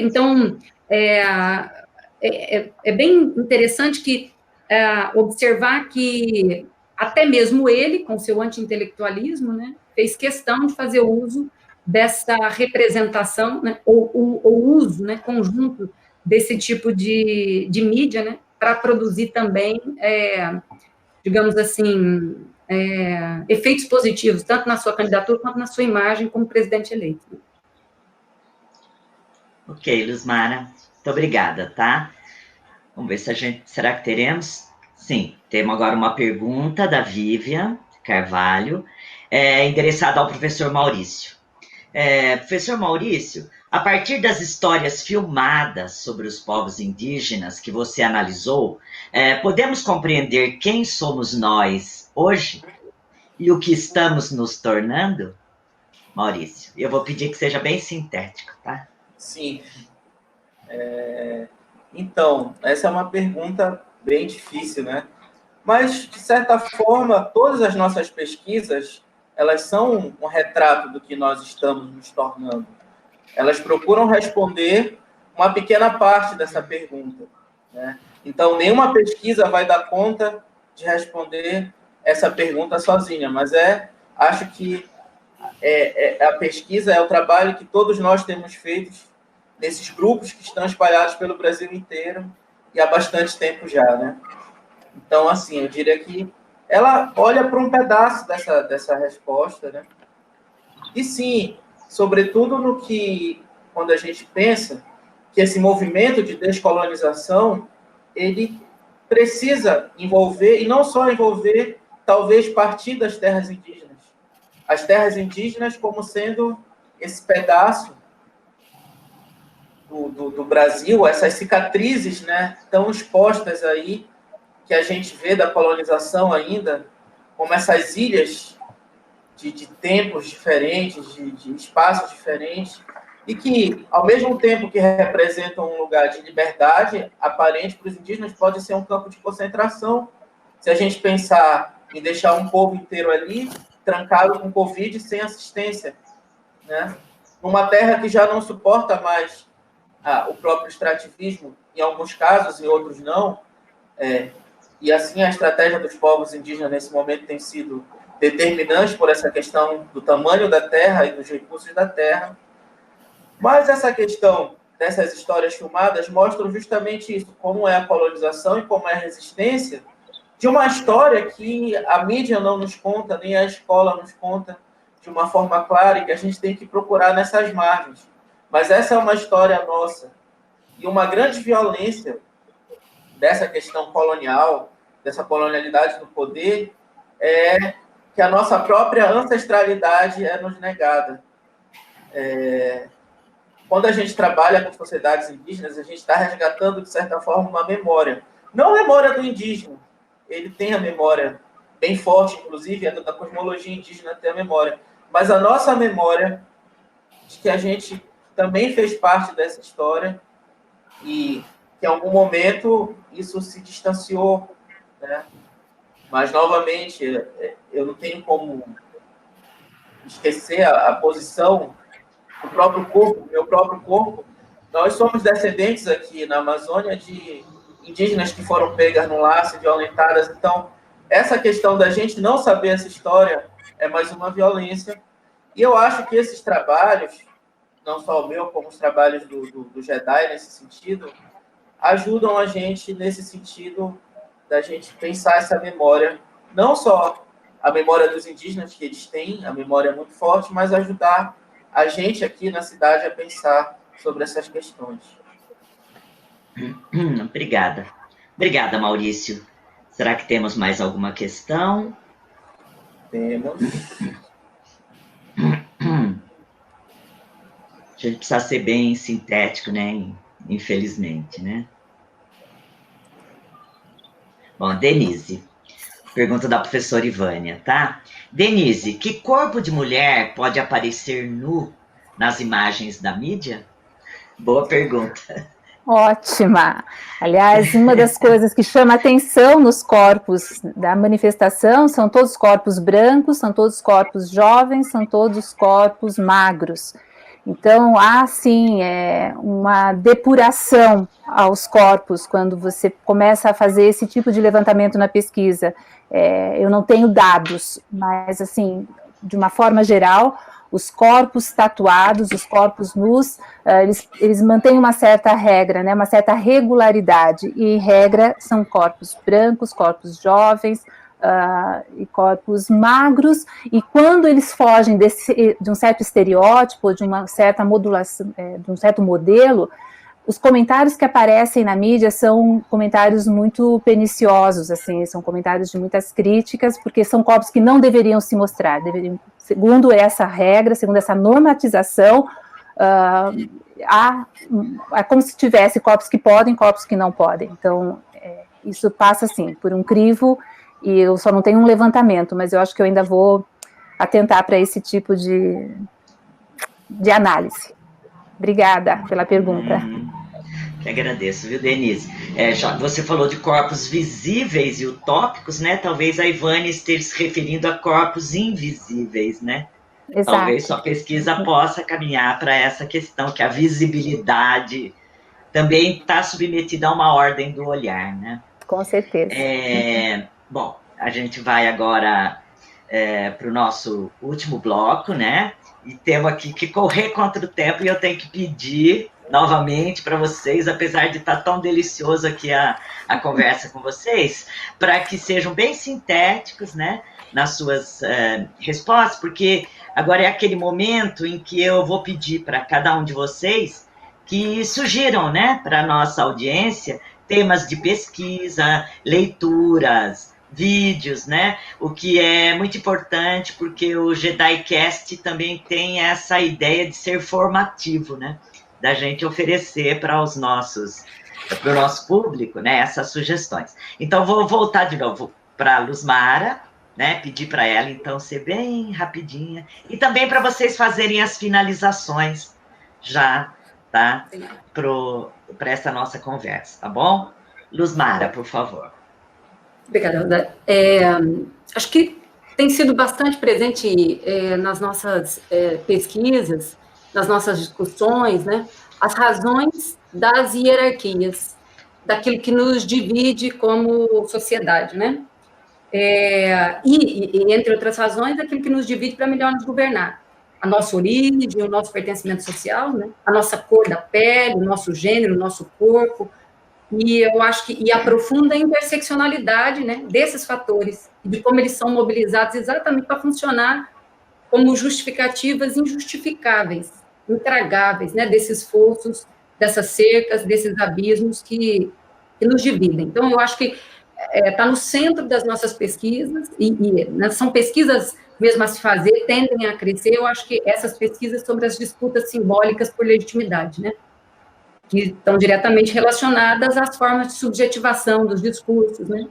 Speaker 4: Então, é bem interessante observar que até mesmo ele, com seu anti-intelectualismo, né, fez questão de fazer uso dessa representação, né, ou uso, né, conjunto desse tipo de mídia, né, para produzir também, digamos assim, efeitos positivos, tanto na sua candidatura quanto na sua imagem como presidente eleito.
Speaker 3: Ok, Luzmara, muito obrigada, tá? Vamos ver se será que teremos? Sim, temos agora uma pergunta da Vivian Carvalho, endereçada ao professor Maurício. Professor Maurício, a partir das histórias filmadas sobre os povos indígenas que você analisou, podemos compreender quem somos nós hoje e o que estamos nos tornando? Maurício, eu vou pedir que seja bem sintético, tá?
Speaker 1: Sim. Então, essa é uma pergunta bem difícil, né? Mas, de certa forma, todas as nossas pesquisas, elas são um retrato do que nós estamos nos tornando. Elas procuram responder uma pequena parte dessa pergunta, né? Então, nenhuma pesquisa vai dar conta de responder essa pergunta sozinha, mas acho que a pesquisa é o trabalho que todos nós temos feito nesses grupos que estão espalhados pelo Brasil inteiro e há bastante tempo já, né? Então, assim, eu diria que ela olha para um pedaço dessa resposta, né? E sim, sobretudo quando a gente pensa que esse movimento de descolonização, ele precisa envolver, e não só envolver, talvez partir das terras indígenas. As terras indígenas como sendo esse pedaço do Brasil, essas cicatrizes, né, tão expostas aí, que a gente vê da colonização ainda, como essas ilhas de tempos diferentes, de espaços diferentes, e que, ao mesmo tempo que representam um lugar de liberdade aparente para os indígenas, pode ser um campo de concentração, se a gente pensar em deixar um povo inteiro ali, trancado com Covid, sem assistência, né? Numa terra que já não suporta mais o próprio extrativismo, em alguns casos, em outros não, e assim a estratégia dos povos indígenas nesse momento tem sido determinante por essa questão do tamanho da terra e dos recursos da terra. Mas essa questão dessas histórias filmadas mostram justamente isso, como é a colonização e como é a resistência de uma história que a mídia não nos conta, nem a escola nos conta de uma forma clara e que a gente tem que procurar nessas margens. Mas essa é uma história nossa. E uma grande violência dessa questão colonial, dessa colonialidade do poder, é que a nossa própria ancestralidade é nos negada. Quando a gente trabalha com sociedades indígenas, a gente está resgatando, de certa forma, uma memória. Não a memória do indígena. Ele tem a memória bem forte, inclusive, da cosmologia indígena tem a memória. Mas a nossa memória de que a gente também fez parte dessa história e que, em algum momento, isso se distanciou, né? Mas, novamente, eu não tenho como esquecer a posição do próprio corpo, meu próprio corpo. Nós somos descendentes aqui na Amazônia de indígenas que foram pegas no laço, violentadas. Então, essa questão da gente não saber essa história é mais uma violência. E eu acho que esses trabalhos, não só o meu, como os trabalhos do Jedi nesse sentido, ajudam a gente nesse sentido da gente pensar essa memória, não só a memória dos indígenas que eles têm, a memória é muito forte, mas ajudar a gente aqui na cidade a pensar sobre essas questões.
Speaker 3: Obrigada. Obrigada, Maurício. Será que temos mais alguma questão?
Speaker 1: Temos.
Speaker 3: A gente precisa ser bem sintético, né? Infelizmente, né? Bom, Denise. Pergunta da professora Ivânia, tá? Denise, que corpo de mulher pode aparecer nu nas imagens da mídia? Boa pergunta.
Speaker 12: Ótima! Aliás, uma das coisas que chama atenção nos corpos da manifestação são todos os corpos brancos, são todos os corpos jovens, são todos os corpos magros. Então, há sim uma depuração aos corpos quando você começa a fazer esse tipo de levantamento na pesquisa. Eu não tenho dados, mas, assim, de uma forma geral, os corpos tatuados, os corpos nus, eles mantêm uma certa regra, né, uma certa regularidade, e regra são corpos brancos, corpos jovens, e corpos magros, e quando eles fogem de um certo estereótipo, de uma certa modulação, de um certo modelo, os comentários que aparecem na mídia são comentários muito perniciosos, assim, são comentários de muitas críticas, porque são corpos que não deveriam se mostrar, segundo essa regra, segundo essa normatização, é como se tivesse corpos que podem, corpos que não podem. Então, isso passa, assim, por um crivo, e eu só não tenho um levantamento, mas eu acho que eu ainda vou atentar para esse tipo de análise. Obrigada pela pergunta.
Speaker 3: Que agradeço, viu, Denise? Você falou de corpos visíveis e utópicos, né? Talvez a Ivânia esteja se referindo a corpos invisíveis, né?
Speaker 12: Exato.
Speaker 3: Talvez sua pesquisa possa caminhar para essa questão, que a visibilidade também está submetida a uma ordem do olhar, né?
Speaker 12: Com certeza.
Speaker 3: Bom, a gente vai agora para o nosso último bloco, né? E temos aqui que correr contra o tempo, e eu tenho que pedir novamente para vocês, apesar de estar tão delicioso aqui a conversa com vocês, para que sejam bem sintéticos, né, nas suas respostas, porque agora é aquele momento em que eu vou pedir para cada um de vocês que sugiram, né, para a nossa audiência temas de pesquisa, leituras, vídeos, né? O que é muito importante, porque o JediCast também tem essa ideia de ser formativo, né? Da gente oferecer para o nosso público, né? Essas sugestões. Então, vou voltar de novo para a Luzmara, né? Pedir para ela, então, ser bem rapidinha. E também para vocês fazerem as finalizações já, tá? Para essa nossa conversa, tá bom? Luzmara, por favor.
Speaker 4: Obrigada. Acho que tem sido bastante presente nas nossas pesquisas, nas nossas discussões, né, as razões das hierarquias, daquilo que nos divide como sociedade, né? E, entre outras razões, daquilo que nos divide para melhor nos governar. A nossa origem, o nosso pertencimento social, né? A nossa cor da pele, o nosso gênero, o nosso corpo. E eu acho que aprofunda a interseccionalidade, né, desses fatores, de como eles são mobilizados exatamente para funcionar como justificativas injustificáveis, intragáveis, né, desses fossos, dessas cercas, desses abismos que nos dividem. Então, eu acho que está no centro das nossas pesquisas, né, são pesquisas mesmo a se fazer, tendem a crescer. Eu acho que essas pesquisas sobre as disputas simbólicas por legitimidade, né, que estão diretamente relacionadas às formas de subjetivação dos discursos, né?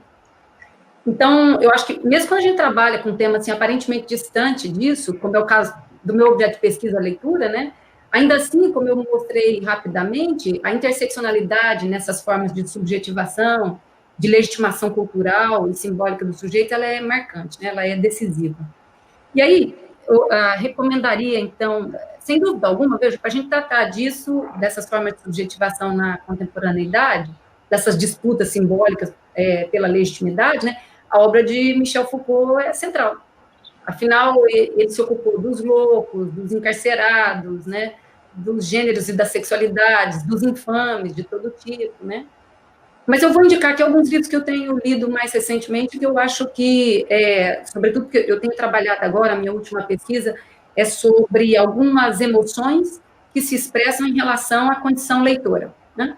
Speaker 4: Então, eu acho que, mesmo quando a gente trabalha com um tema, assim, aparentemente distante disso, como é o caso do meu objeto de pesquisa, a leitura, né? Ainda assim, como eu mostrei rapidamente, a interseccionalidade nessas formas de subjetivação, de legitimação cultural e simbólica do sujeito, ela é marcante, né? Ela é decisiva. E aí, eu recomendaria, então, sem dúvida alguma, veja, para a gente tratar disso, dessas formas de subjetivação na contemporaneidade, dessas disputas simbólicas pela legitimidade, né, a obra de Michel Foucault é central. Afinal, ele se ocupou dos loucos, dos encarcerados, né, dos gêneros e das sexualidades, dos infames, de todo tipo, né? Mas eu vou indicar aqui alguns livros que eu tenho lido mais recentemente, que eu acho que, sobretudo porque eu tenho trabalhado agora, a minha última pesquisa é sobre algumas emoções que se expressam em relação à condição leitora, né?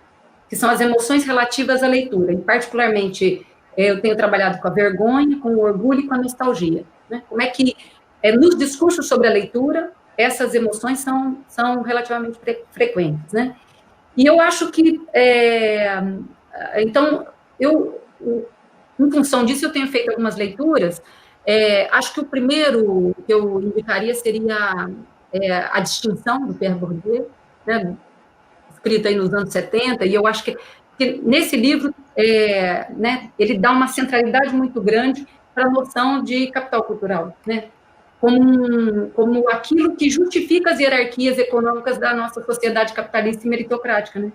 Speaker 4: Que são as emoções relativas à leitura. E, particularmente, eu tenho trabalhado com a vergonha, com o orgulho e com a nostalgia, né? Como é que, nos discursos sobre a leitura, essas emoções são relativamente frequentes, né? E eu acho que, então, em função disso, eu tenho feito algumas leituras. Acho que o primeiro que eu indicaria seria A Distinção, do Pierre Bourdieu, né, escrito aí nos anos 70, e eu acho que nesse livro, né, ele dá uma centralidade muito grande para a noção de capital cultural, né, como aquilo que justifica as hierarquias econômicas da nossa sociedade capitalista e meritocrática, né.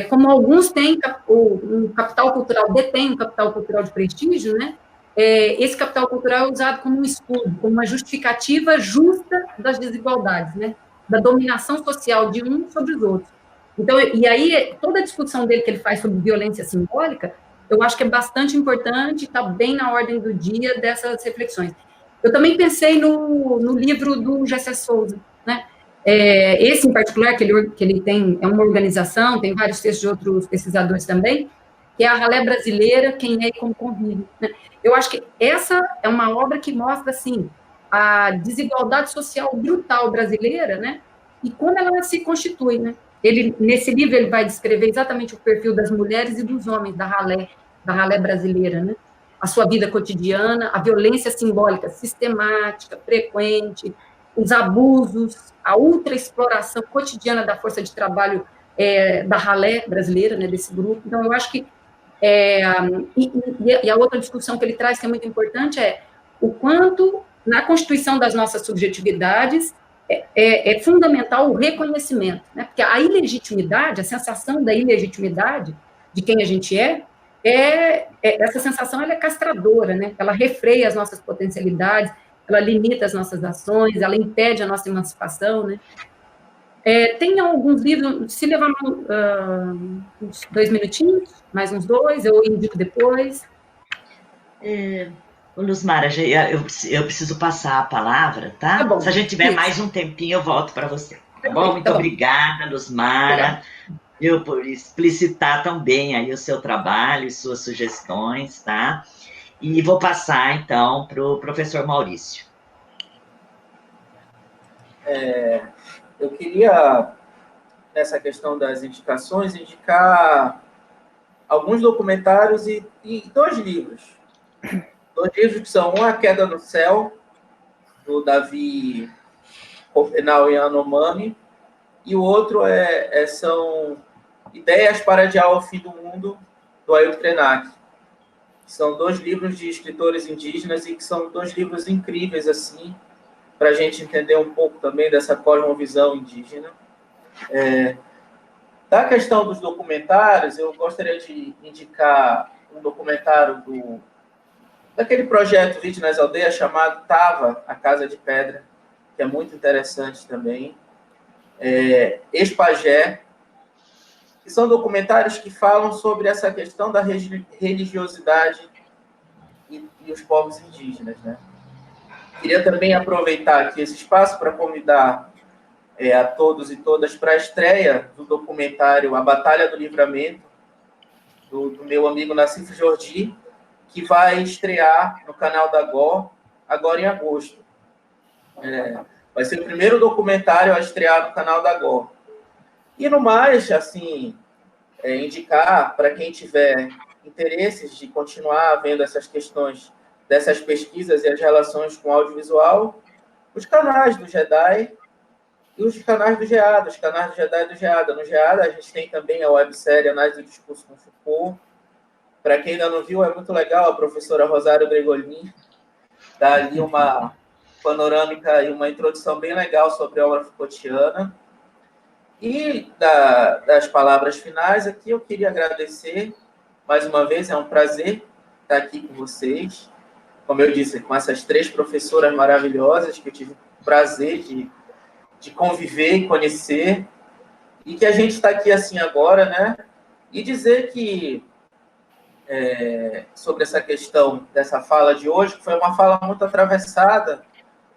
Speaker 4: Como alguns têm, o capital cultural detém um capital cultural de prestígio, né, esse capital cultural é usado como um escudo, como uma justificativa justa das desigualdades, né, da dominação social de uns sobre os outros. Então, e aí, toda a discussão dele que ele faz sobre violência simbólica, eu acho que é bastante importante, está bem na ordem do dia dessas reflexões. Eu também pensei no livro do Gessé Souza, né? Esse, em particular, que ele tem, é uma organização, tem vários textos de outros pesquisadores também, que é a Ralé Brasileira, Quem é e Como Convive, né? Eu acho que essa é uma obra que mostra, assim, a desigualdade social brutal brasileira, né? E como ela se constitui, né? Nesse livro, ele vai descrever exatamente o perfil das mulheres e dos homens da Ralé brasileira, né? A sua vida cotidiana, a violência simbólica sistemática, frequente, os abusos, a ultraexploração cotidiana da força de trabalho da Ralé brasileira, né, desse grupo. Então, eu acho que... e a outra discussão que ele traz, que é muito importante, é o quanto, na constituição das nossas subjetividades, é fundamental o reconhecimento, né? Porque a ilegitimidade, a sensação da ilegitimidade de quem a gente essa sensação ela é castradora, né? Ela refreia as nossas potencialidades, ela limita as nossas ações, ela impede a nossa emancipação, né? Tem alguns livros, se levar uns 2 minutinhos, mais uns 2, eu indico depois.
Speaker 3: Luzmara, eu preciso passar a palavra, tá?
Speaker 4: Bom,
Speaker 3: se a gente tiver mais um tempinho, eu volto para você. Tá bom? Muito obrigada, Luzmara, por explicitar tão bem aí o seu trabalho e suas sugestões, tá? E vou passar, então, para o professor Maurício.
Speaker 1: Eu queria, nessa questão das indicações, indicar alguns documentários e 2 livros. 2 livros que são A Queda no Céu, do Davi Copenau e Yanomami, e o outro são Ideias para Adiar o Fim do Mundo, do Ailton Krenak. São 2 livros de escritores indígenas e que são 2 livros incríveis, assim, para a gente entender um pouco também dessa cosmovisão indígena. Da questão dos documentários, eu gostaria de indicar um documentário daquele projeto Vídeo nas Aldeias chamado Tava, a Casa de Pedra, que é muito interessante também. Ex-Pajé, que são documentários que falam sobre essa questão da religiosidade e os povos indígenas, né? Queria também aproveitar aqui esse espaço para convidar a todos e todas para a estreia do documentário A Batalha do Livramento, do meu amigo Nassif Jordi, que vai estrear no canal da GO agora em agosto. Vai ser o primeiro documentário a estrear no canal da GO. E no mais, assim, indicar para quem tiver interesses de continuar vendo essas questões dessas pesquisas e as relações com o audiovisual, os canais do GEDAI e os canais do GEADA, os canais do GEDAI e do GEADA. No GEADA, a gente tem também a websérie Análise do Discurso com Foucault. Para quem ainda não viu, é muito legal, a professora Rosário Bregolin dá ali uma panorâmica e uma introdução bem legal sobre a obra Foucaultiana. E das palavras finais, aqui eu queria agradecer, mais uma vez, é um prazer estar aqui com vocês. Como eu disse, com essas 3 professoras maravilhosas que eu tive o prazer de conviver e conhecer, e que a gente está aqui assim agora, né? E dizer que, sobre essa questão dessa fala de hoje, que foi uma fala muito atravessada,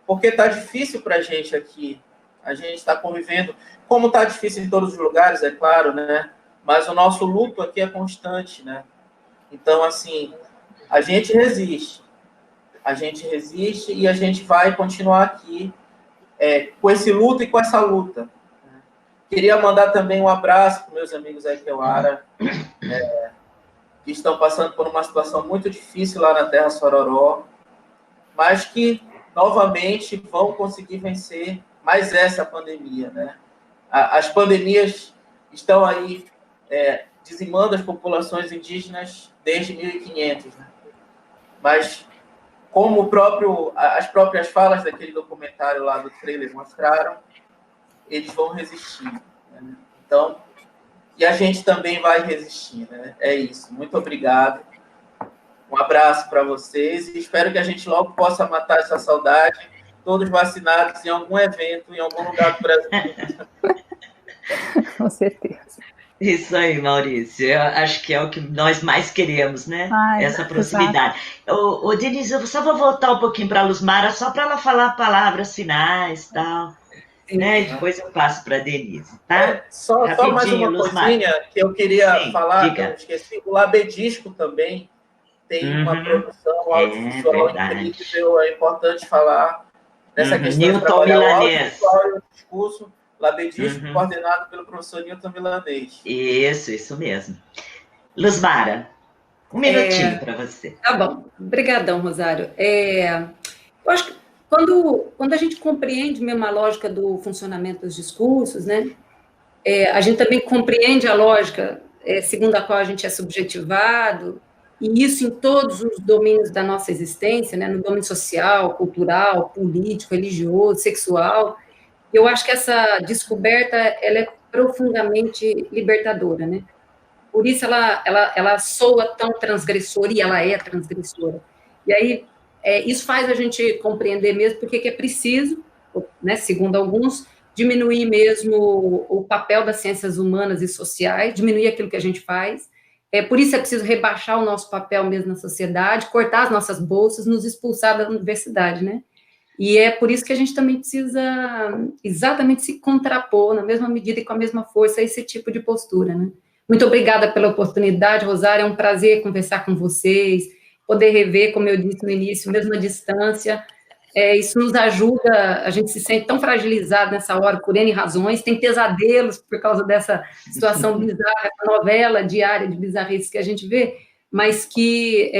Speaker 1: porque está difícil para a gente aqui. A gente está convivendo, como está difícil em todos os lugares, é claro, né? Mas o nosso luto aqui é constante, né? Então, assim, a gente resiste e a gente vai continuar aqui com esse luto e com essa luta. Queria mandar também um abraço para meus amigos Aikeuara, que estão passando por uma situação muito difícil lá na Terra Sororó, mas que, novamente, vão conseguir vencer mais essa pandemia, né? As pandemias estão aí dizimando as populações indígenas desde 1500, né? Mas, como as próprias falas daquele documentário lá do trailer mostraram, eles vão resistir, né? Então, e a gente também vai resistir, né? É isso. Muito obrigado. Um abraço para vocês e espero que a gente logo possa matar essa saudade, todos vacinados em algum evento, em algum lugar do Brasil.
Speaker 12: Com certeza.
Speaker 3: Isso aí, Maurício. Eu acho que é o que nós mais queremos, né? Essa proximidade. Ô, Denise, eu só vou voltar um pouquinho para a Luzmara, só para ela falar palavras finais e tal. Né? E depois eu passo para a Denise, tá?
Speaker 1: Só mais uma coisinha que eu queria falar,
Speaker 3: diga.
Speaker 1: que eu esqueci. O Labedisco também tem uma produção audiovisual incrível, é importante falar nessa questão
Speaker 3: Newton
Speaker 1: de trabalhar
Speaker 3: Milanês.
Speaker 1: o audiovisual e o discurso. Labedisco, coordenado pelo professor Newton Milanês.
Speaker 3: Isso mesmo. Luzmara, um minutinho para você.
Speaker 4: Tá bom. Obrigadão, Rosário. Eu acho que quando a gente compreende mesmo a lógica do funcionamento dos discursos, né, a gente também compreende a lógica segundo a qual a gente é subjetivado, e isso em todos os domínios da nossa existência, né, no domínio social, cultural, político, religioso, sexual. Eu acho que essa descoberta ela é profundamente libertadora, né? Por isso ela soa tão transgressora, e ela é transgressora. E aí, isso faz a gente compreender mesmo porque que é preciso, né, segundo alguns, diminuir mesmo o papel das ciências humanas e sociais, diminuir aquilo que a gente faz. Por isso é preciso rebaixar o nosso papel mesmo na sociedade, cortar as nossas bolsas, nos expulsar da universidade, né? E é por isso que a gente também precisa exatamente se contrapor, na mesma medida e com a mesma força, a esse tipo de postura, né? Muito obrigada pela oportunidade, Rosário, é um prazer conversar com vocês, poder rever, como eu disse no início, mesmo à distância. Isso nos ajuda, a gente se sente tão fragilizado nessa hora, por N razões, tem pesadelos por causa dessa situação bizarra, essa novela diária de bizarrices que a gente vê, mas que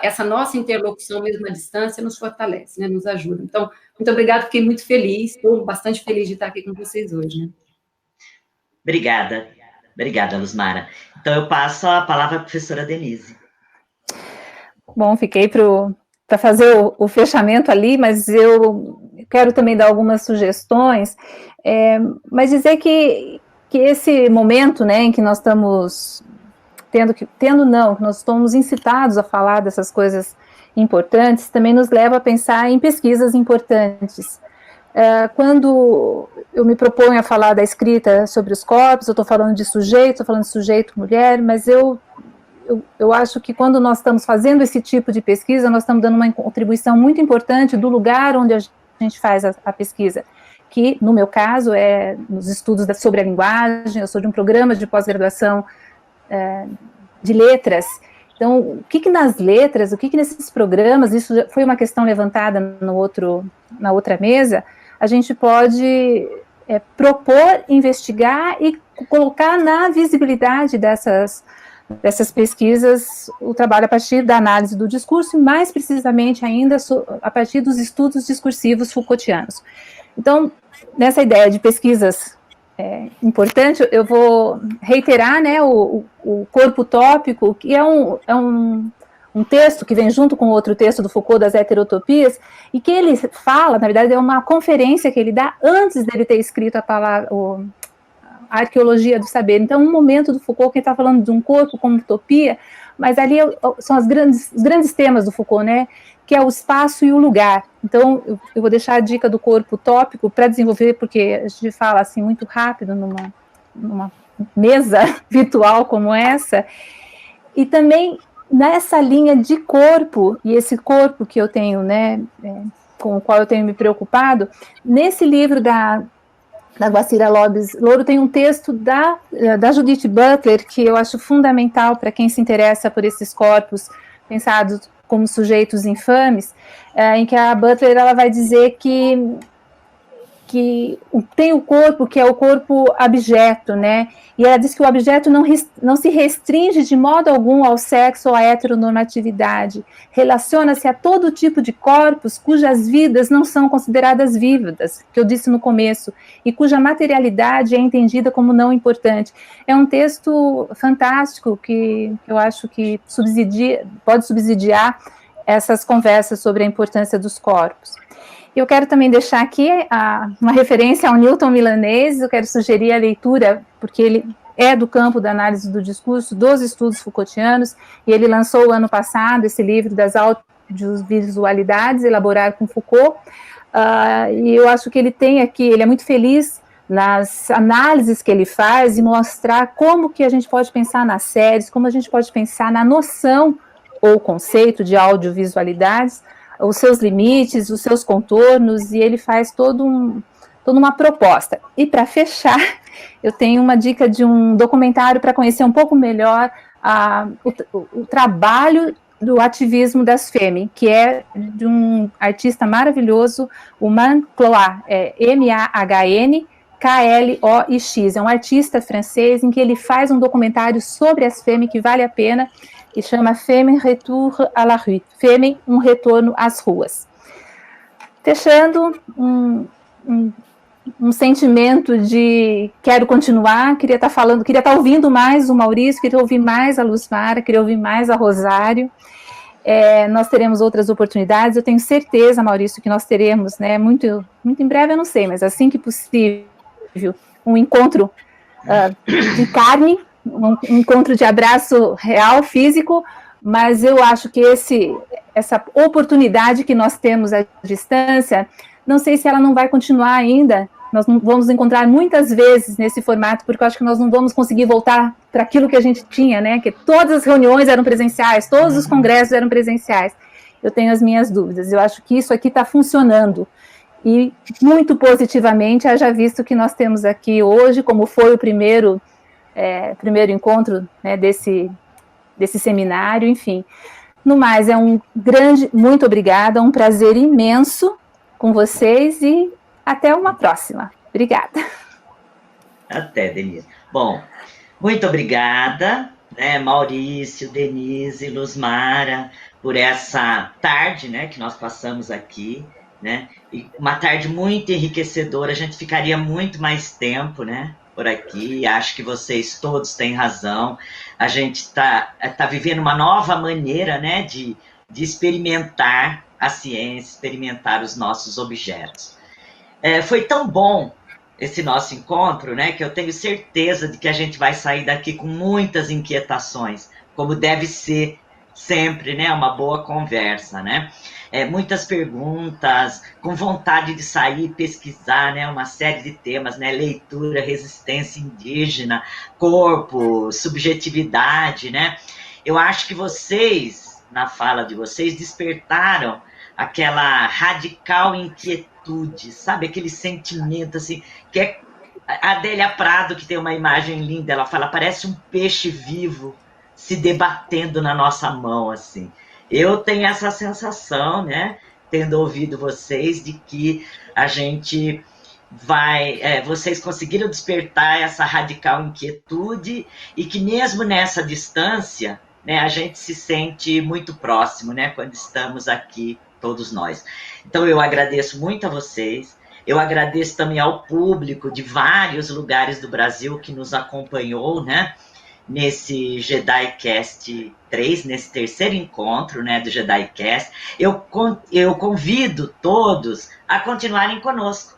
Speaker 4: essa nossa interlocução mesmo à distância nos fortalece, né, nos ajuda. Então, muito obrigada, fiquei muito feliz, estou bastante feliz de estar aqui com vocês hoje, né?
Speaker 3: Obrigada, Luzmara. Então, eu passo a palavra à professora Denise.
Speaker 12: Bom, fiquei para fazer o fechamento ali, mas eu quero também dar algumas sugestões, mas dizer que esse momento, né, em que nós estamos que nós estamos incitados a falar dessas coisas importantes, também nos leva a pensar em pesquisas importantes. Quando eu me proponho a falar da escrita sobre os corpos, eu estou falando de sujeito, estou falando de sujeito-mulher, mas eu acho que quando nós estamos fazendo esse tipo de pesquisa, nós estamos dando uma contribuição muito importante do lugar onde a gente faz a pesquisa, que, no meu caso, é nos estudos sobre a linguagem. Eu sou de um programa de pós-graduação de letras. Então, o que nas letras, o que nesses programas, isso foi uma questão levantada na outra mesa, a gente pode propor, investigar e colocar na visibilidade dessas pesquisas o trabalho a partir da análise do discurso e, mais precisamente ainda, a partir dos estudos discursivos Foucaultianos. Então, nessa ideia de pesquisas importante, eu vou reiterar, né, o corpo utópico, que é um texto que vem junto com outro texto do Foucault, das heterotopias, e que ele fala, na verdade, é uma conferência que ele dá antes dele ter escrito a palavra, a arqueologia do saber. Então, um momento do Foucault que ele está falando de um corpo como utopia, mas ali são os grandes temas do Foucault, né? Que é o espaço e o lugar. Então, eu vou deixar a dica do corpo tópico para desenvolver, porque a gente fala assim muito rápido numa mesa virtual como essa, e também nessa linha de corpo, e esse corpo que eu tenho, né, com o qual eu tenho me preocupado, nesse livro da Guacira Lopes Louro tem um texto da Judith Butler, que eu acho fundamental para quem se interessa por esses corpos pensados como sujeitos infames, em que a Butler ela vai dizer que tem o corpo que é o corpo abjeto, né? E ela diz que o abjeto não se restringe de modo algum ao sexo ou à heteronormatividade. Relaciona-se a todo tipo de corpos cujas vidas não são consideradas vivas, que eu disse no começo, e cuja materialidade é entendida como não importante. É um texto fantástico que eu acho que pode subsidiar essas conversas sobre a importância dos corpos. Eu quero também deixar aqui uma referência ao Newton Milanese. Eu quero sugerir a leitura, porque ele é do campo da análise do discurso, dos estudos Foucaultianos, e ele lançou o ano passado esse livro das audiovisualidades, Elaborar com Foucault, e eu acho que ele tem aqui, ele é muito feliz nas análises que ele faz e mostrar como que a gente pode pensar nas séries, como a gente pode pensar na noção ou conceito de audiovisualidades, os seus limites, os seus contornos, e ele faz toda uma proposta. E para fechar, eu tenho uma dica de um documentário para conhecer um pouco melhor o trabalho do ativismo das FEMI, que é de um artista maravilhoso, o Man Cloix, MAHN-KLOIX, é um artista francês em que ele faz um documentário sobre as FEMI que vale a pena, que chama Femme Retour à la rue, Femme, um retorno às ruas. Fechando, um sentimento de quero continuar, queria estar ouvindo mais o Maurício, queria ouvir mais a Luzmara, queria ouvir mais a Rosário. Nós teremos outras oportunidades, eu tenho certeza, Maurício, que nós teremos, né, muito, muito em breve, eu não sei, mas assim que possível, um encontro de carne, um encontro de abraço real, físico, mas eu acho que essa oportunidade que nós temos à distância, não sei se ela não vai continuar ainda, nós não vamos encontrar muitas vezes nesse formato, porque eu acho que nós não vamos conseguir voltar para aquilo que a gente tinha, né, que todas as reuniões eram presenciais, todos os congressos eram presenciais. Eu tenho as minhas dúvidas, eu acho que isso aqui está funcionando, e muito positivamente, haja visto que nós temos aqui hoje, como foi o primeiro encontro, né, desse seminário, enfim. No mais, muito obrigada, um prazer imenso com vocês e até uma próxima. Obrigada.
Speaker 3: Até, Denise. Bom, muito obrigada, né, Maurício, Denise, Luzmara, por essa tarde, né, que nós passamos aqui, né, e uma tarde muito enriquecedora, a gente ficaria muito mais tempo, né, por aqui, acho que vocês todos têm razão, a gente está vivendo uma nova maneira, né, de experimentar a ciência, experimentar os nossos objetos. Foi tão bom esse nosso encontro, né, que eu tenho certeza de que a gente vai sair daqui com muitas inquietações, como deve ser sempre, né, uma boa conversa, né, muitas perguntas, com vontade de sair, pesquisar, né, uma série de temas, né, leitura, resistência indígena, corpo, subjetividade, né, eu acho que vocês, na fala de vocês, despertaram aquela radical inquietude, sabe, aquele sentimento, assim, que é a Adélia Prado, que tem uma imagem linda, ela fala, parece um peixe vivo se debatendo na nossa mão, assim. Eu tenho essa sensação, né, tendo ouvido vocês, de que a gente vocês conseguiram despertar essa radical inquietude e que mesmo nessa distância, né, a gente se sente muito próximo, né, quando estamos aqui, todos nós. Então eu agradeço muito a vocês, eu agradeço também ao público de vários lugares do Brasil que nos acompanhou, né, nesse JediCast 3, nesse terceiro encontro, né, do JediCast. Eu convido todos a continuarem conosco,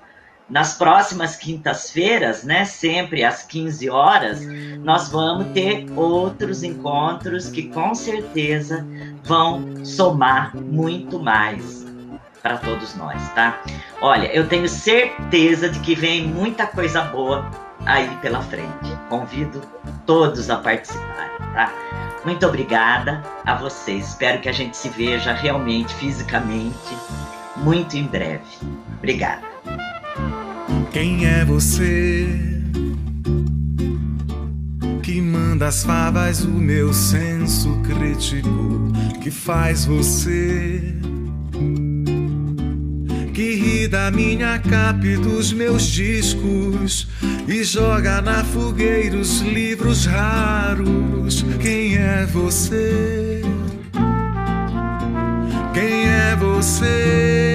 Speaker 3: nas próximas quintas-feiras, né, sempre às 15 horas, nós vamos ter outros encontros que com certeza vão somar muito mais para todos nós, tá? Olha, eu tenho certeza de que vem muita coisa boa aí pela frente. Convido todos a participarem, tá? Muito obrigada a vocês. Espero que a gente se veja realmente, fisicamente, muito em breve. Obrigada.
Speaker 2: Quem é você que manda as favas o meu senso crítico? Que faz você que ri da minha capa e dos meus discos e joga na fogueira os livros raros? Quem é você? Quem é você?